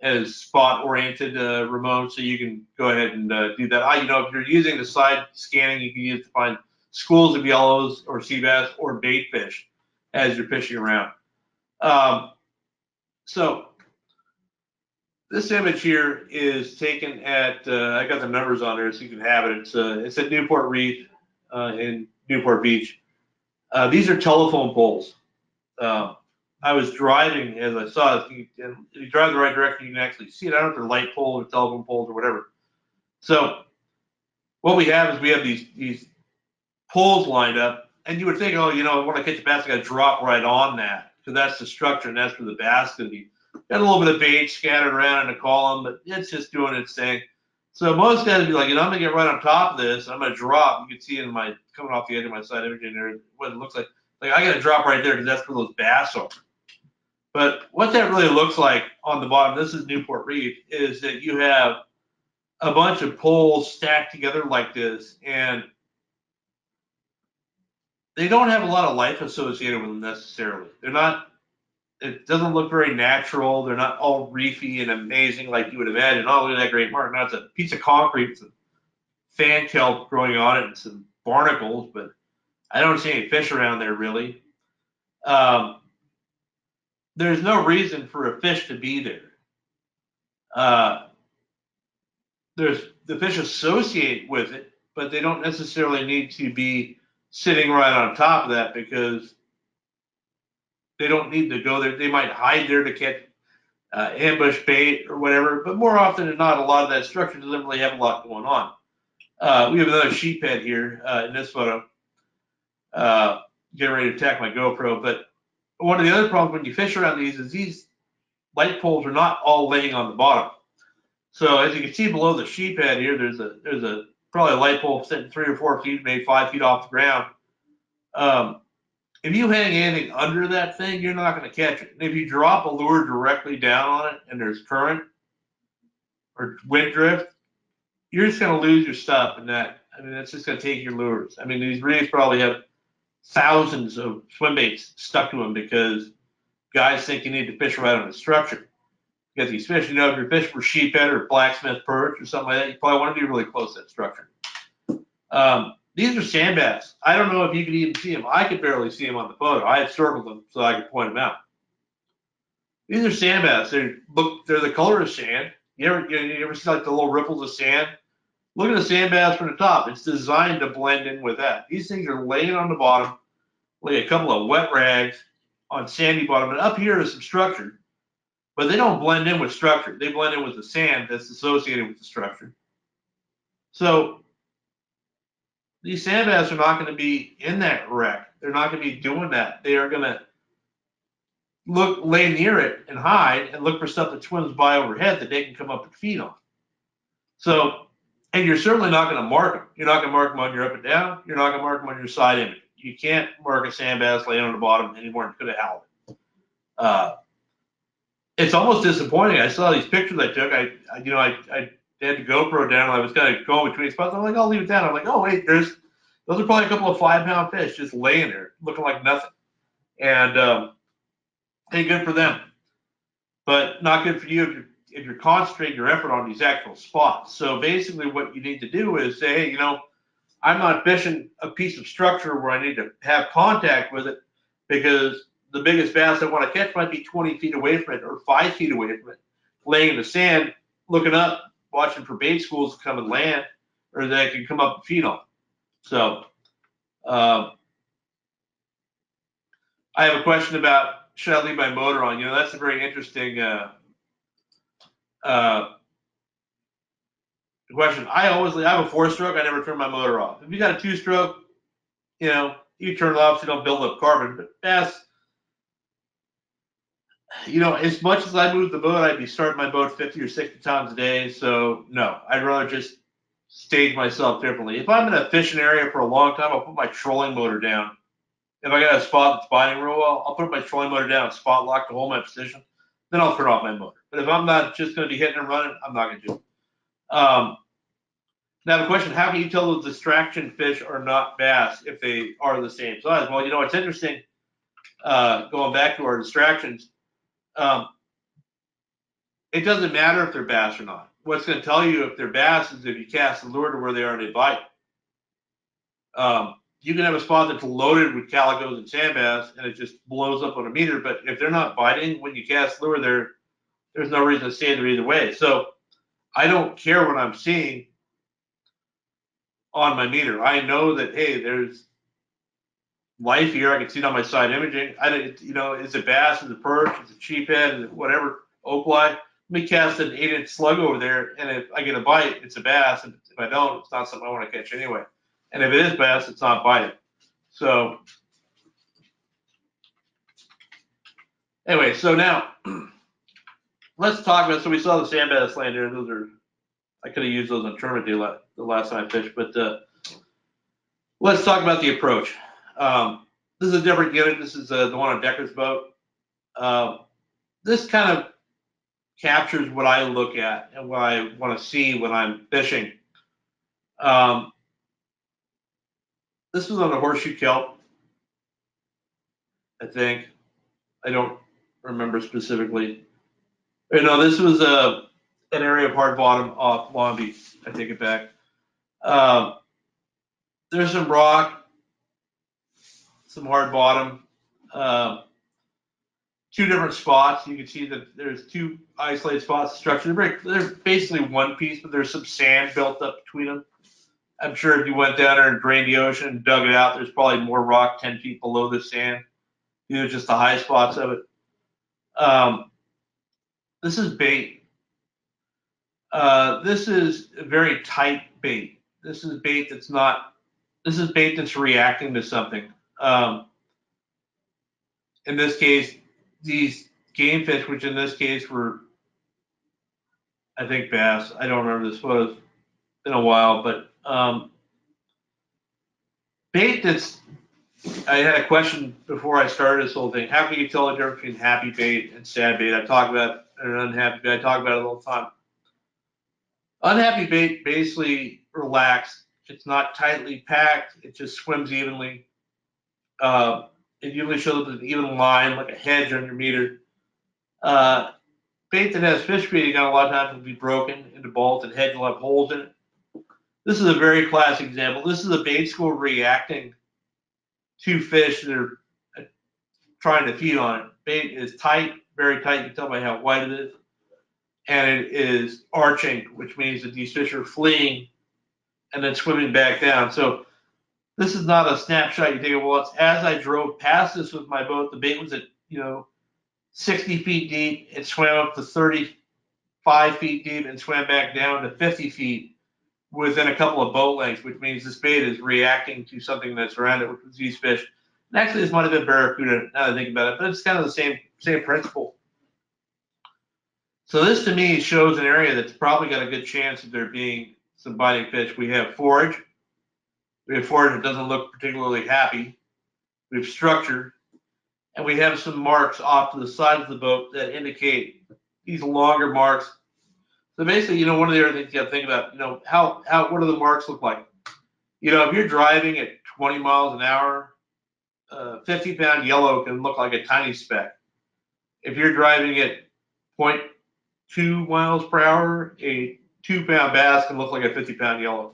as spot-oriented, Ramon, so you can go ahead and do that. If you're using the side scanning, you can use it to find schools of yellows or sea bass or bait fish as you're fishing around. So this image here is taken at, I got the numbers on there so you can have it. It's at Newport Reef in Newport Beach. These are telephone poles. I was driving as I saw it. If you drive the right direction, you can actually see it. I don't know if they're light poles or telephone poles or whatever. So what we have is we have these poles lined up, and you would think, I want to catch a bass, I got to drop right on that because that's the structure and that's where the bass is going to be. Got a little bit of bait scattered around in a column, but it's just doing its thing. So most guys would be like, I'm going to get right on top of this. I'm going to drop. You can see in my coming off the edge of my side imaging there what it looks like. Like I got to drop right there because that's where those bass are. But what that really looks like on the bottom, this is Newport Reef, is that you have a bunch of poles stacked together like this, and they don't have a lot of life associated with them necessarily. It doesn't look very natural. They're not all reefy and amazing like you would imagine. Oh, look at that great mark. No, it's a piece of concrete with some fan kelp growing on it and some barnacles, but I don't see any fish around there really. There's no reason for a fish to be there. There's the fish associate with it, but they don't necessarily need to be sitting right on top of that because they don't need to go there. They might hide there to catch ambush bait or whatever, but more often than not, a lot of that structure doesn't really have a lot going on. We have another sheephead here in this photo, getting ready to attack my GoPro, but one of the other problems when you fish around these is these light poles are not all laying on the bottom. So as you can see below the sheep head here, there's a probably a light pole sitting 3 or 4 feet, maybe 5 feet off the ground. If you hang anything under that thing, you're not going to catch it. And if you drop a lure directly down on it and there's current or wind drift, you're just going to lose your stuff. And that's just going to take your lures. I mean, these reefs probably have thousands of swim baits stuck to them because guys think you need to fish right on the structure. Because these fish, if you're fishing for sheephead or blacksmith perch or something like that, you probably want to be really close to that structure. These are sand bass. I don't know if you could even see them. I could barely see them on the photo. I had circled them so I could point them out. These are sand bass. They're the color of sand. You ever see like the little ripples of sand? Look at the sand bass from the top. It's designed to blend in with that. These things are laying on the bottom, like a couple of wet rags on sandy bottom. And up here is some structure, but they don't blend in with structure. They blend in with the sand that's associated with the structure. So these sand bass are not going to be in that wreck. They're not going to be doing that. They are going to lay near it and hide and look for stuff that swims by overhead that they can come up and feed on. So, and you're certainly not going to mark them. You're not going to mark them on your up and down. You're not going to mark them on your side image. You can't mark a sand bass laying on the bottom anymore than you could have halibut. It's almost disappointing. I saw these pictures I took. I had the GoPro down. And I was kind of going between spots. I'm like, I'll leave it down. I'm like, oh wait, those are probably a couple of 5-pound fish just laying there, looking like nothing. And hey, good for them, but not good for you if you're concentrating your effort on these actual spots. So basically, what you need to do is say, hey, I'm not fishing a piece of structure where I need to have contact with it because the biggest bass I want to catch might be 20 feet away from it or 5 feet away from it, laying in the sand, looking up, watching for bait schools to come and land, or that can come up and feed on. So I have a question about should I leave my motor on? That's a very interesting question. I have a 4-stroke. I never turn my motor off. If you got a 2-stroke, you turn it off so you don't build up carbon. But bass, as much as I move the boat, I'd be starting my boat 50 or 60 times a day. So no, I'd rather just stage myself differently. If I'm in a fishing area for a long time, I'll put my trolling motor down. If I got a spot that's biting real well, I'll put my trolling motor down, spot lock to hold my position. Then I'll turn off my motor. But if I'm not just going to be hitting and running, I'm not going to do it. Now the question, how can you tell those distraction fish are not bass if they are the same size? Well, it's interesting, going back to our distractions, it doesn't matter if they're bass or not. What's going to tell you if they're bass is if you cast the lure to where they are and they bite. You can have a spot that's loaded with calicos and sand bass and it just blows up on a meter, but if they're not biting when you cast lure, there's no reason to stay there either way. So I don't care what I'm seeing on my meter. I know that, hey, there's life here. I can see it on my side imaging. Is it bass? Is it perch? Is it sheephead? Is it whatever, opali? Let me cast an 8-inch slug over there, and if I get a bite, it's a bass. And if I don't, it's not something I want to catch anyway. And if it is bass, it's not biting. So anyway, so now let's talk about. So we saw the sand bass laying there. I could have used those on tournament day the last time I fished, but let's talk about the approach. This is a different unit. This is the one on Decker's boat. This kind of captures what I look at and what I want to see when I'm fishing. This was on the horseshoe kelp, I think. I don't remember specifically. This was an area of hard bottom off Long Beach. I take it back. There's some rock, some hard bottom, 2 different spots. You can see that there's 2 isolated spots of structure. They're basically one piece, but there's some sand built up between them. I'm sure if you went down there and drained the ocean and dug it out, there's probably more rock 10 feet below the sand. Just the high spots of it. This is bait. This is a very tight bait. This is bait that's reacting to something. in this case, these game fish, which in this case were, I think, bass. I don't remember this was in a while, but bait that's. I had a question before I started this whole thing. How can you tell the difference between happy bait and sad bait? I talk about an unhappy bait. I talk about it all the time. Unhappy bait basically relaxed. It's not tightly packed. It just swims evenly. It usually shows up an even line, like a hedge on your meter. Bait that has fish feeding on a lot of times will be broken into balls, and hedge will have holes in it. This is a very classic example. This is a bait school reacting to fish that are trying to feed on it. Bait is tight, very tight. You can tell by how white it is. And it is arching, which means that these fish are fleeing and then swimming back down. So this is not a snapshot you take of once. As I drove past this with my boat, the bait was at 60 feet deep. It swam up to 35 feet deep and swam back down to 50 feet within a couple of boat lengths, which means this bait is reacting to something that's around it, which is these fish. And actually, this might have been barracuda, now that I think about it, but it's kind of the same principle. So this, to me, shows an area that's probably got a good chance of there being some biting fish. We have forage. We have forage that doesn't look particularly happy. We have structure. And we have some marks off to the side of the boat that indicate these longer marks. So basically, one of the other things you got to think about, what do the marks look like? If you're driving at 20 miles an hour, 50-pound yellow can look like a tiny speck. If you're driving at 0.2 miles per hour, a 2-pound bass can look like a 50-pound yellow.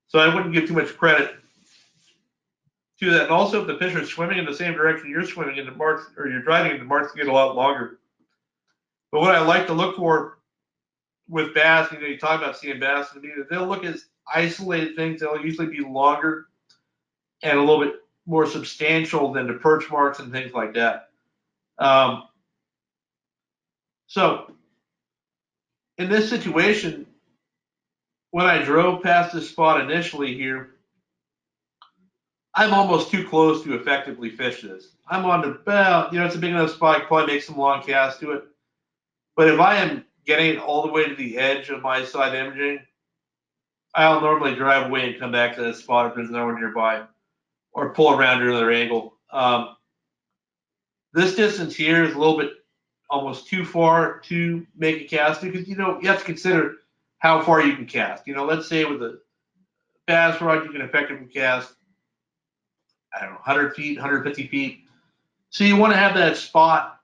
So I wouldn't give too much credit to that. And also, if the fish are swimming in the same direction you're swimming in, the marks, or you're driving, the marks get a lot longer. But what I like to look for with bass, you talk about seeing bass, they'll look as isolated things. They'll usually be longer and a little bit more substantial than the perch marks and things like that. So in this situation, when I drove past this spot initially here, I'm almost too close to effectively fish this. I'm on the, it's a big enough spot, I can probably make some long casts to it. But if I am getting it all the way to the edge of my side imaging, I'll normally drive away and come back to that spot if there's no one nearby, or pull around to another angle. This distance here is a little bit almost too far to make a cast, because you have to consider how far you can cast. Let's say with a bass rod you can effectively cast, I don't know, 100 feet, 150 feet. So you want to have that spot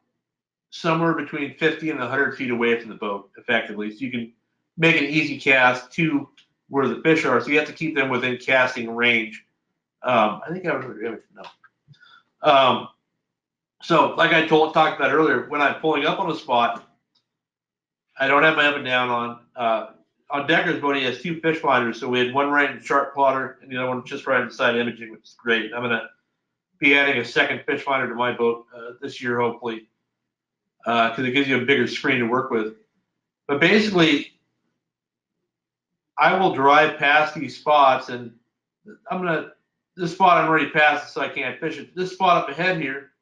somewhere between 50 and 100 feet away from the boat effectively, so you can make an easy cast to where the fish are. So you have to keep them within casting range. I think I was no. So like I talked about earlier, when I'm pulling up on a spot, I don't have my up and down on. On Decker's boat, he has 2 fish finders. So we had one right in sharp plotter and the other one just right inside imaging, which is great. I'm going to be adding a second fish finder to my boat this year, hopefully, because it gives you a bigger screen to work with. But basically, I will drive past these spots, and this spot I'm already past, so I can't fish it. This spot up ahead here,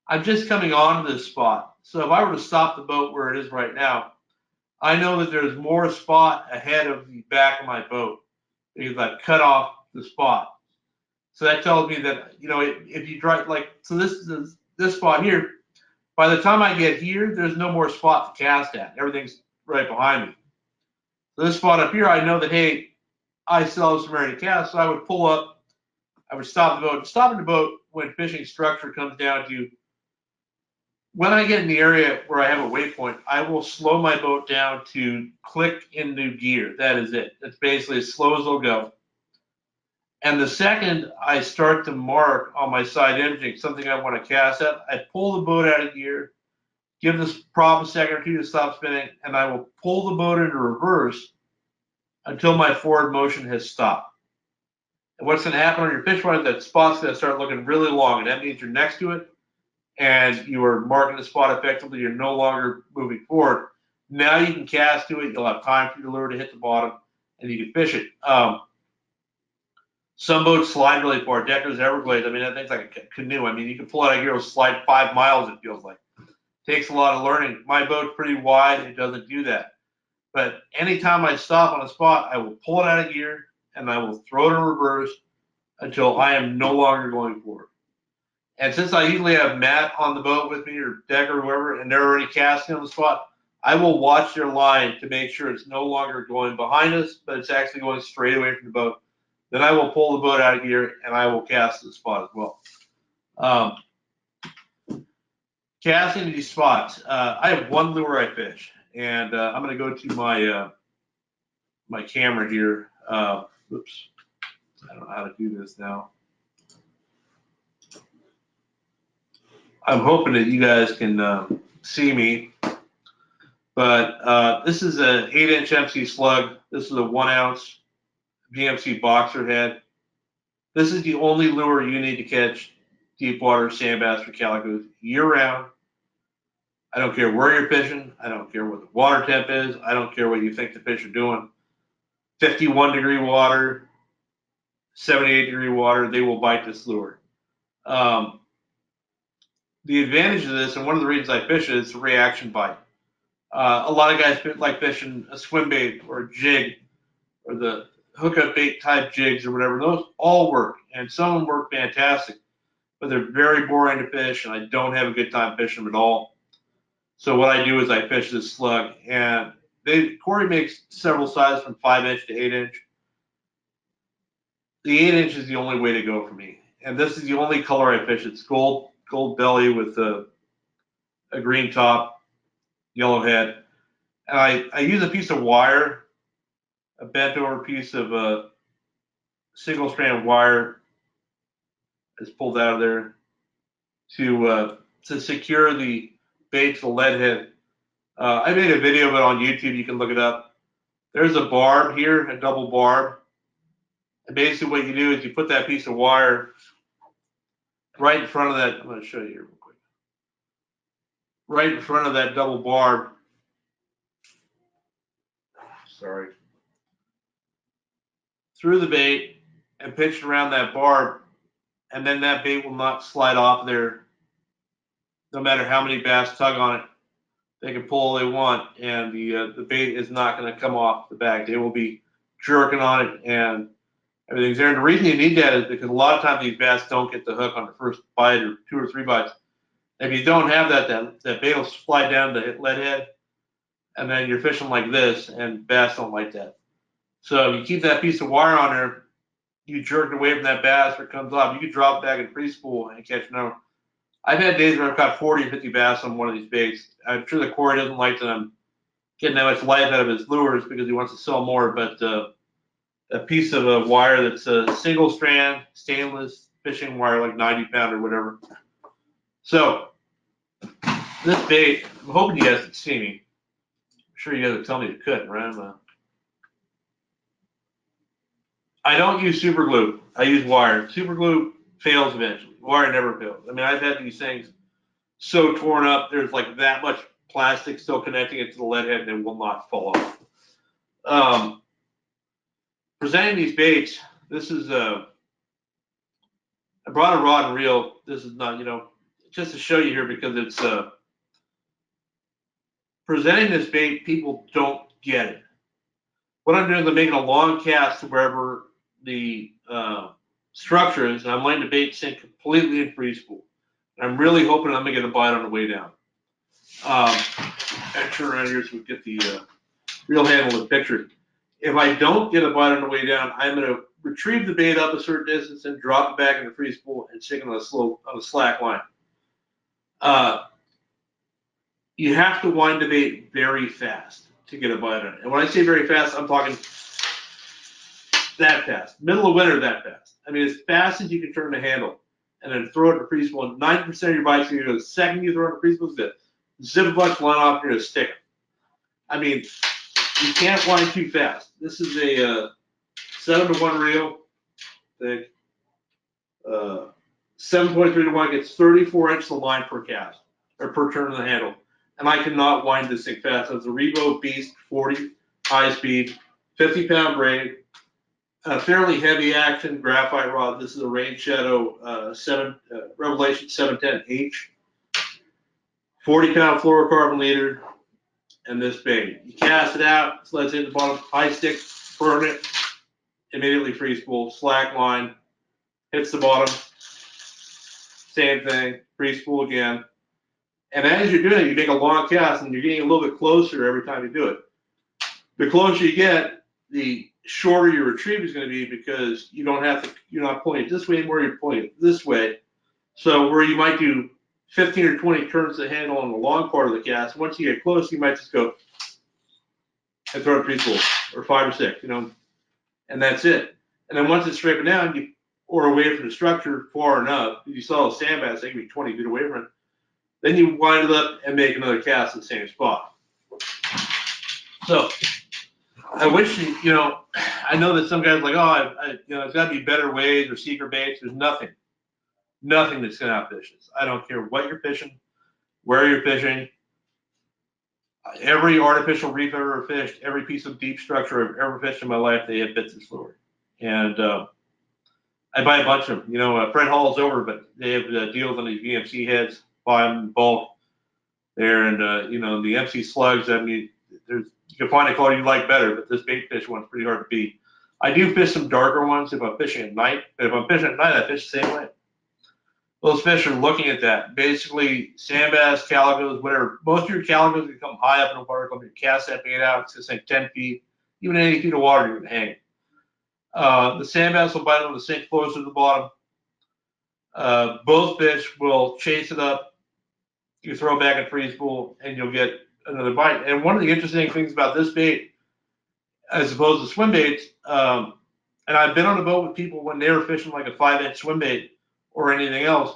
I'm just coming onto this spot. So if I were to stop the boat where it is right now, I know that there's more spot ahead of the back of my boat because I've cut off the spot. So that tells me that, if you drive, so this spot here, by the time I get here, there's no more spot to cast at. Everything's right behind me. So this spot up here, I know that, hey, I still have some area to cast, so I would pull up, I would stop the boat. Stopping the boat when fishing structure comes down to, when I get in the area where I have a waypoint, I will slow my boat down to click into gear. That is it. It's basically as slow as it'll go. And the second I start to mark on my side imaging something I want to cast at, I pull the boat out of gear, give this prop a second or two to stop spinning, and I will pull the boat into reverse until my forward motion has stopped. And what's going to happen on your fish rod, that spot's going to start looking really long, and that means you're next to it, and you are marking the spot effectively. You're no longer moving forward. Now you can cast to it. You'll have time for your lure to hit the bottom, and you can fish it. Some boats slide really far. Decker's Everglades, I mean, that thing's like a canoe. I mean, you can pull it out of here and slide 5 miles, it feels like. Takes a lot of learning. My boat's pretty wide, it doesn't do that. But anytime I stop on a spot, I will pull it out of gear and I will throw it in reverse until I am no longer going forward. And since I usually have Matt on the boat with me or Decker or whoever, and they're already casting on the spot, I will watch their line to make sure it's no longer going behind us, but it's actually going straight away from the boat. Then I will pull the boat out of gear and I will cast to the spot as well. Casting these spots, I have one lure I fish, and I'm going to go to my my camera here. Oops, I don't know how to do this now. I'm hoping that you guys can see me, but this is an 8-inch MC slug. This is a 1-ounce VMC boxer head. This is the only lure you need to catch deep water sand bass or calicos year round. I don't care where you're fishing. I don't care what the water temp is. I don't care what you think the fish are doing. 51-degree water, 78-degree water, they will bite this lure. The advantage of this, and one of the reasons I fish it, is the reaction bite. A lot of guys like fishing a swim bait or a jig or the hookup bait type jigs or whatever. Those all work, and some of them work fantastic, but they're very boring to fish, and I don't have a good time fishing them at all. So what I do is I fish this slug, and Corey makes several sizes from 5-inch to 8-inch. The 8-inch is the only way to go for me, and this is the only color I fish. It's gold belly with a green top, yellow head, and I use a piece of wire, a bent over piece of single strand wire is pulled out of there to secure the bait to the lead head. I made a video of it on YouTube. You can look it up. There's a barb here, a double barb. And basically what you do is you put that piece of wire right in front of that. I'm going to show you here real quick. Right in front of that double barb. Sorry. Through the bait and pitch around that barb, and then that bait will not slide off there. No matter how many bass tug on it, they can pull all they want, and the bait is not going to come off the bag. They will be jerking on it, and everything's there. And the reason you need that is because a lot of times these bass don't get the hook on the first bite or 2 or 3 bites. If you don't have that bait will slide down the lead head, and then you're fishing like this, and bass don't like that. So if you keep that piece of wire on there, you jerk it away from that bass or it comes off. You can drop it back in preschool and catch another. I've had days where I've caught 40 or 50 bass on one of these baits. I'm sure the Corey doesn't like that I'm getting that much life out of his lures because he wants to sell more, but a piece of a wire that's a single strand, stainless fishing wire, like 90-pound or whatever. So this bait, I'm hoping you guys can see me. I'm sure you guys would tell me to cut, right? I don't use super glue. I use wire. Super glue fails eventually. Wire never fails. I mean, I've had these things so torn up, there's like that much plastic still connecting it to the lead head, and it will not fall off. Presenting these baits, this is I brought a rod and reel. This is not, just to show you here because it's presenting this bait, people don't get it. What I'm doing is I'm making a long cast to wherever the structure is, and I'm letting the bait sink completely in free spool. I'm really hoping I'm going to get a bite on the way down. I turn around here so we get the real handle of the picture. If I don't get a bite on the way down, I'm going to retrieve the bait up a certain distance and drop it back in the free spool and sink it on a slack line. You have to wind the bait very fast to get a bite on it. And when I say very fast, I'm talking that fast. Middle of winter, that fast. I mean, as fast as you can turn the handle and then throw it in the free spool. And 90% of your bites, the second you throw it in the free spool, is good. Zip a bunch of line off, you're going to stick it. I mean, you can't wind too fast. This is a 7-to-1 reel, thick. 7.3-to-1 gets 34 inches of line per cast, or per turn of the handle. And I cannot wind this thing fast. It's a Revo Beast 40 high speed, 50-pound braid, a fairly heavy action graphite rod. This is a Rain Shadow Revelation 710H, 40-pound fluorocarbon leader, and this bait. You cast it out, sleds in the bottom, high stick, burn it, immediately free spool, slack line, hits the bottom, same thing, free spool again. And as you're doing it, you make a long cast, and you're getting a little bit closer every time you do it. The closer you get, the shorter your retrieve is going to be, because you don't have to, you're not pulling it this way anymore, you're pulling it this way. So where you might do 15 or 20 turns of the handle on the long part of the cast, once you get close, you might just go and throw it free spool, or 5 or 6, and that's it. And then once it's straightened down, or away from the structure far enough, you saw a sand bass, they can be 20 feet away from it, then you wind it up and make another cast in the same spot. So I wish, I know that some guys are like, oh, there's got to be better ways or secret baits. There's nothing that's going to outfish this. I don't care what you're fishing, where you're fishing. Every artificial reef I've ever fished, every piece of deep structure I've ever fished in my life, they have bits this lure. And I buy a bunch of them. Fred Hall's over, but they have deals on these VMC heads, buy them in bulk there. And, the MC slugs, I mean, you can find a color you like better, but this bait fish one's pretty hard to beat. I do fish some darker ones if I'm fishing at night, but if I'm fishing at night, I fish the same way. Those fish are looking at that. Basically, sand bass, calicos, whatever. Most of your calicos can come high up in the water column. You cast that bait out, it's going to say 10 feet, even 80 feet of water, you can hang. The sand bass will bite on the sink closer to the bottom. Both fish will chase it up. You throw it back in free spool, and you'll get another bite. And one of the interesting things about this bait, as opposed to swim baits, and I've been on a boat with people when they were fishing like a 5-inch swim bait or anything else,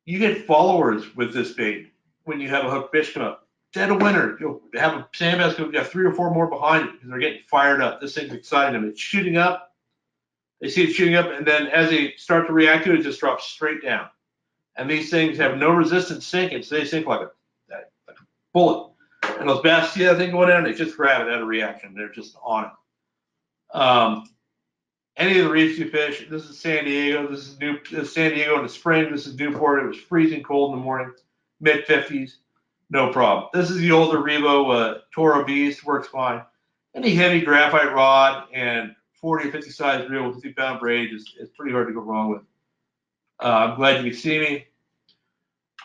you get followers with this bait when you have a hooked fish come up. Dead of winter, you'll have a sand bass go, you have 3 or 4 more behind it because they're getting fired up. This thing's exciting them. It's shooting up. They see it shooting up, and then as they start to react to it, it just drops straight down. And these things have no resistance sinking, so they sink like a bullet. And those bass see that thing going down, they just grab it out of reaction. They're just on it. Any of the reefs you fish, this is San Diego. This is San Diego in the spring. This is Newport. It was freezing cold in the morning, mid-50s, no problem. This is the older Revo Toro Beast, works fine. Any heavy graphite rod and 40 or 50 size reel with 50-pound braid is pretty hard to go wrong with. I'm glad you can see me.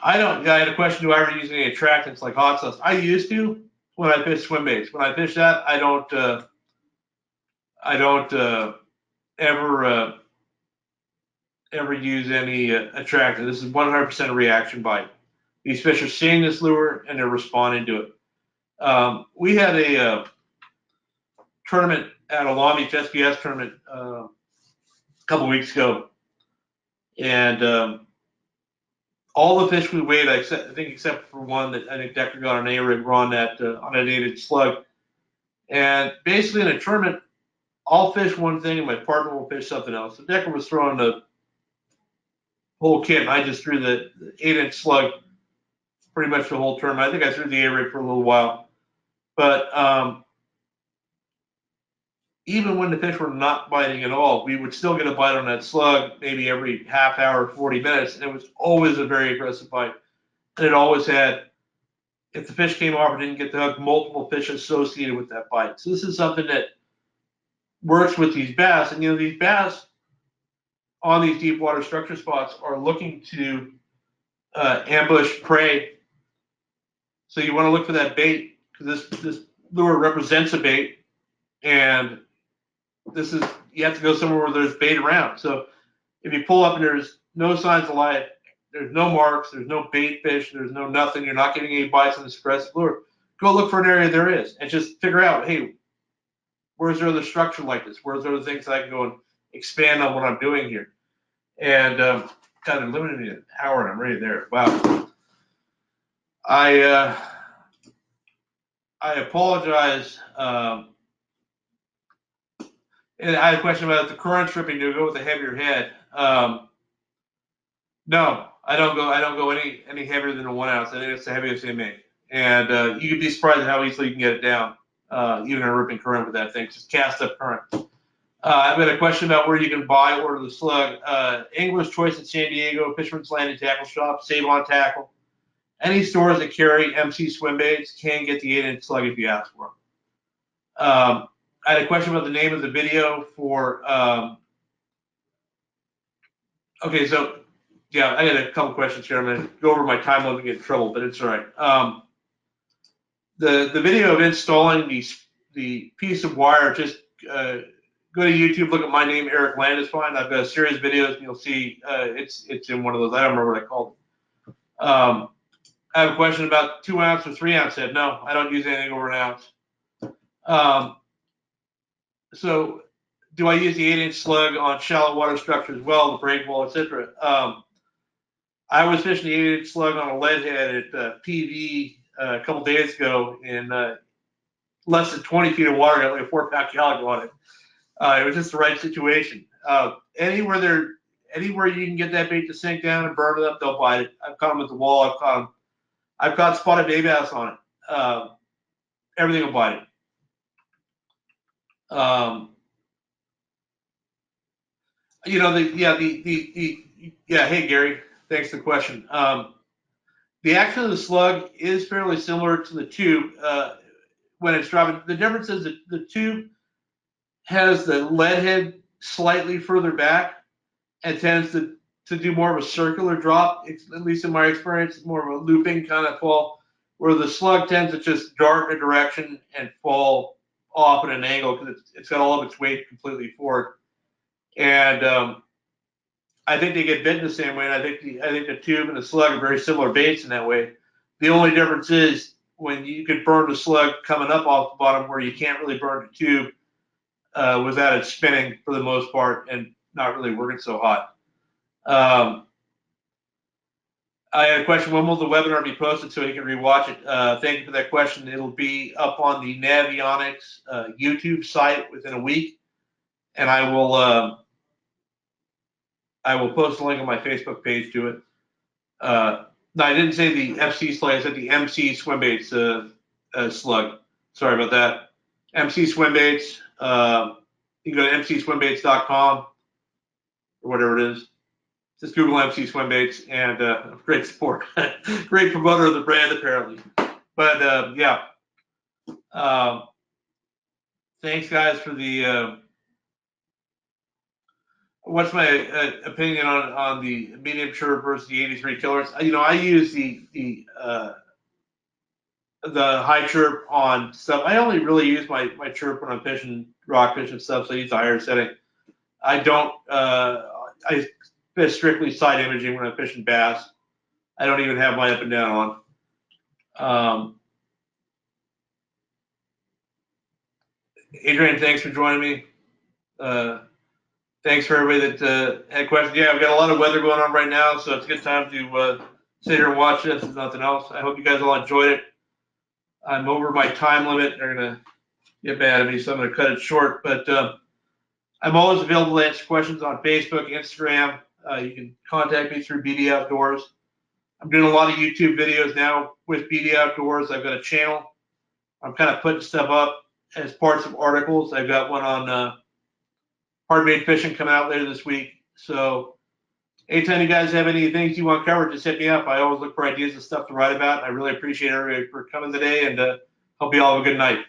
I had a question, do I ever use any attractants like hot sauce? I used to when I fish swim baits. When I fish that, I don't ever use any attractant. This is 100% a reaction bite. These fish are seeing this lure and they're responding to it. We had a tournament at a Long Beach SPS tournament a couple weeks ago, and all the fish we weighed, I think except for one that I think Decker got on A-rig, were on that unadated slug. And basically in a tournament, I'll fish one thing and my partner will fish something else. So Decker was throwing the whole kit, and I just threw the 8-inch slug pretty much the whole tournament. I think I threw the A-rig for a little while. But even when the fish were not biting at all, we would still get a bite on that slug maybe every half hour, 40 minutes, and it was always a very aggressive bite. And it always had, if the fish came off or didn't get the hook, multiple fish associated with that bite. So this is something that works with these bass. And these bass on these deep water structure spots are looking to ambush prey. So you want to look for that bait, because this lure represents a bait, and you have to go somewhere where there's bait around. So if you pull up and there's no signs of life, there's no marks, there's no bait fish, there's no nothing, you're not getting any bites on this aggressive lure, go look for an area there is and just figure out, hey, where's there other structure like this? Where's there other things that I can go and expand on what I'm doing here? And kind of limited me an hour and I'm ready there. Wow. I apologize. And I had a question about the current stripping. Do you go with a heavier head? No, I don't go any heavier than a 1 ounce. I think it's the heaviest they make. And you could be surprised at how easily you can get it down, even in a ripping current with that thing. Just cast up current. I've got a question about where you can buy or order the slug. Angler's Choice in San Diego, Fisherman's Landing Tackle Shop, Save on Tackle. Any stores that carry MC swim baits can get the 8-inch slug if you ask for them. I had a question about the name of the video for. Okay, so yeah, I got a couple questions here. I'm going to go over my time limit and get in trouble, but it's all right. The video of installing the piece of wire, just go to YouTube, look at my name, Erik Landesfeind. I've got a series of videos, and you'll see it's in one of those. I don't remember what I called it. I have a question about 2 ounce or 3 ounce head. No, I don't use anything over an ounce. So do I use the 8-inch slug on shallow water structure as well, the break wall, etc.? I was fishing the 8-inch slug on a lead head at PV a couple days ago in less than 20 feet of water. Got like a 4-pound Calico on it. It was just the right situation. Anywhere you can get that bait to sink down and burn it up, they'll bite it. I've caught them at the wall. I've caught spotted bay bass on it. Everything will bite it. Hey Gary, thanks for the question. The action of the slug is fairly similar to the tube when it's dropping. The difference is that the tube has the lead head slightly further back and tends to do more of a circular drop. At least in my experience, it's more of a looping kind of fall, where the slug tends to just dart in a direction and fall off at an angle because it's got all of its weight completely forward. And I think they get bitten the same way, and I think the tube and the slug are very similar baits in that way. The only difference is when you can burn the slug coming up off the bottom, where you can't really burn the tube without it spinning for the most part and not really working so hot. I had a question. When will the webinar be posted so you can rewatch it? Thank you for that question. It'll be up on the Navionics YouTube site within a week, and I will post a link on my Facebook page to it. No, I didn't say the FC slug. I said the MC swim baits slug. Sorry about that. MC swim baits. You can go to mcswimbaits.com or whatever it is. Just Google MC swim baits, and great support. Great promoter of the brand, apparently. But yeah. Thanks, guys, for the. What's my opinion on the medium chirp versus the 83 killers? I use the high chirp on stuff. I only really use my chirp when I'm fishing rockfish and stuff, so I use the higher setting. I don't. I fish strictly side imaging when I'm fishing bass. I don't even have my up and down on. Adrian, thanks for joining me. Thanks for everybody that had questions. Yeah, we've got a lot of weather going on right now, so it's a good time to sit here and watch this, if nothing else. I hope you guys all enjoyed it. I'm over my time limit. They're going to get mad at me, so I'm going to cut it short. But I'm always available to answer questions on Facebook, Instagram. You can contact me through BD Outdoors. I'm doing a lot of YouTube videos now with BD Outdoors. I've got a channel. I'm kind of putting stuff up as parts of articles. I've got one on hard-bait fishing coming out later this week. So anytime you guys have any things you want covered, just hit me up. I always look for ideas and stuff to write about. I really appreciate everybody for coming today, and hope you all have a good night.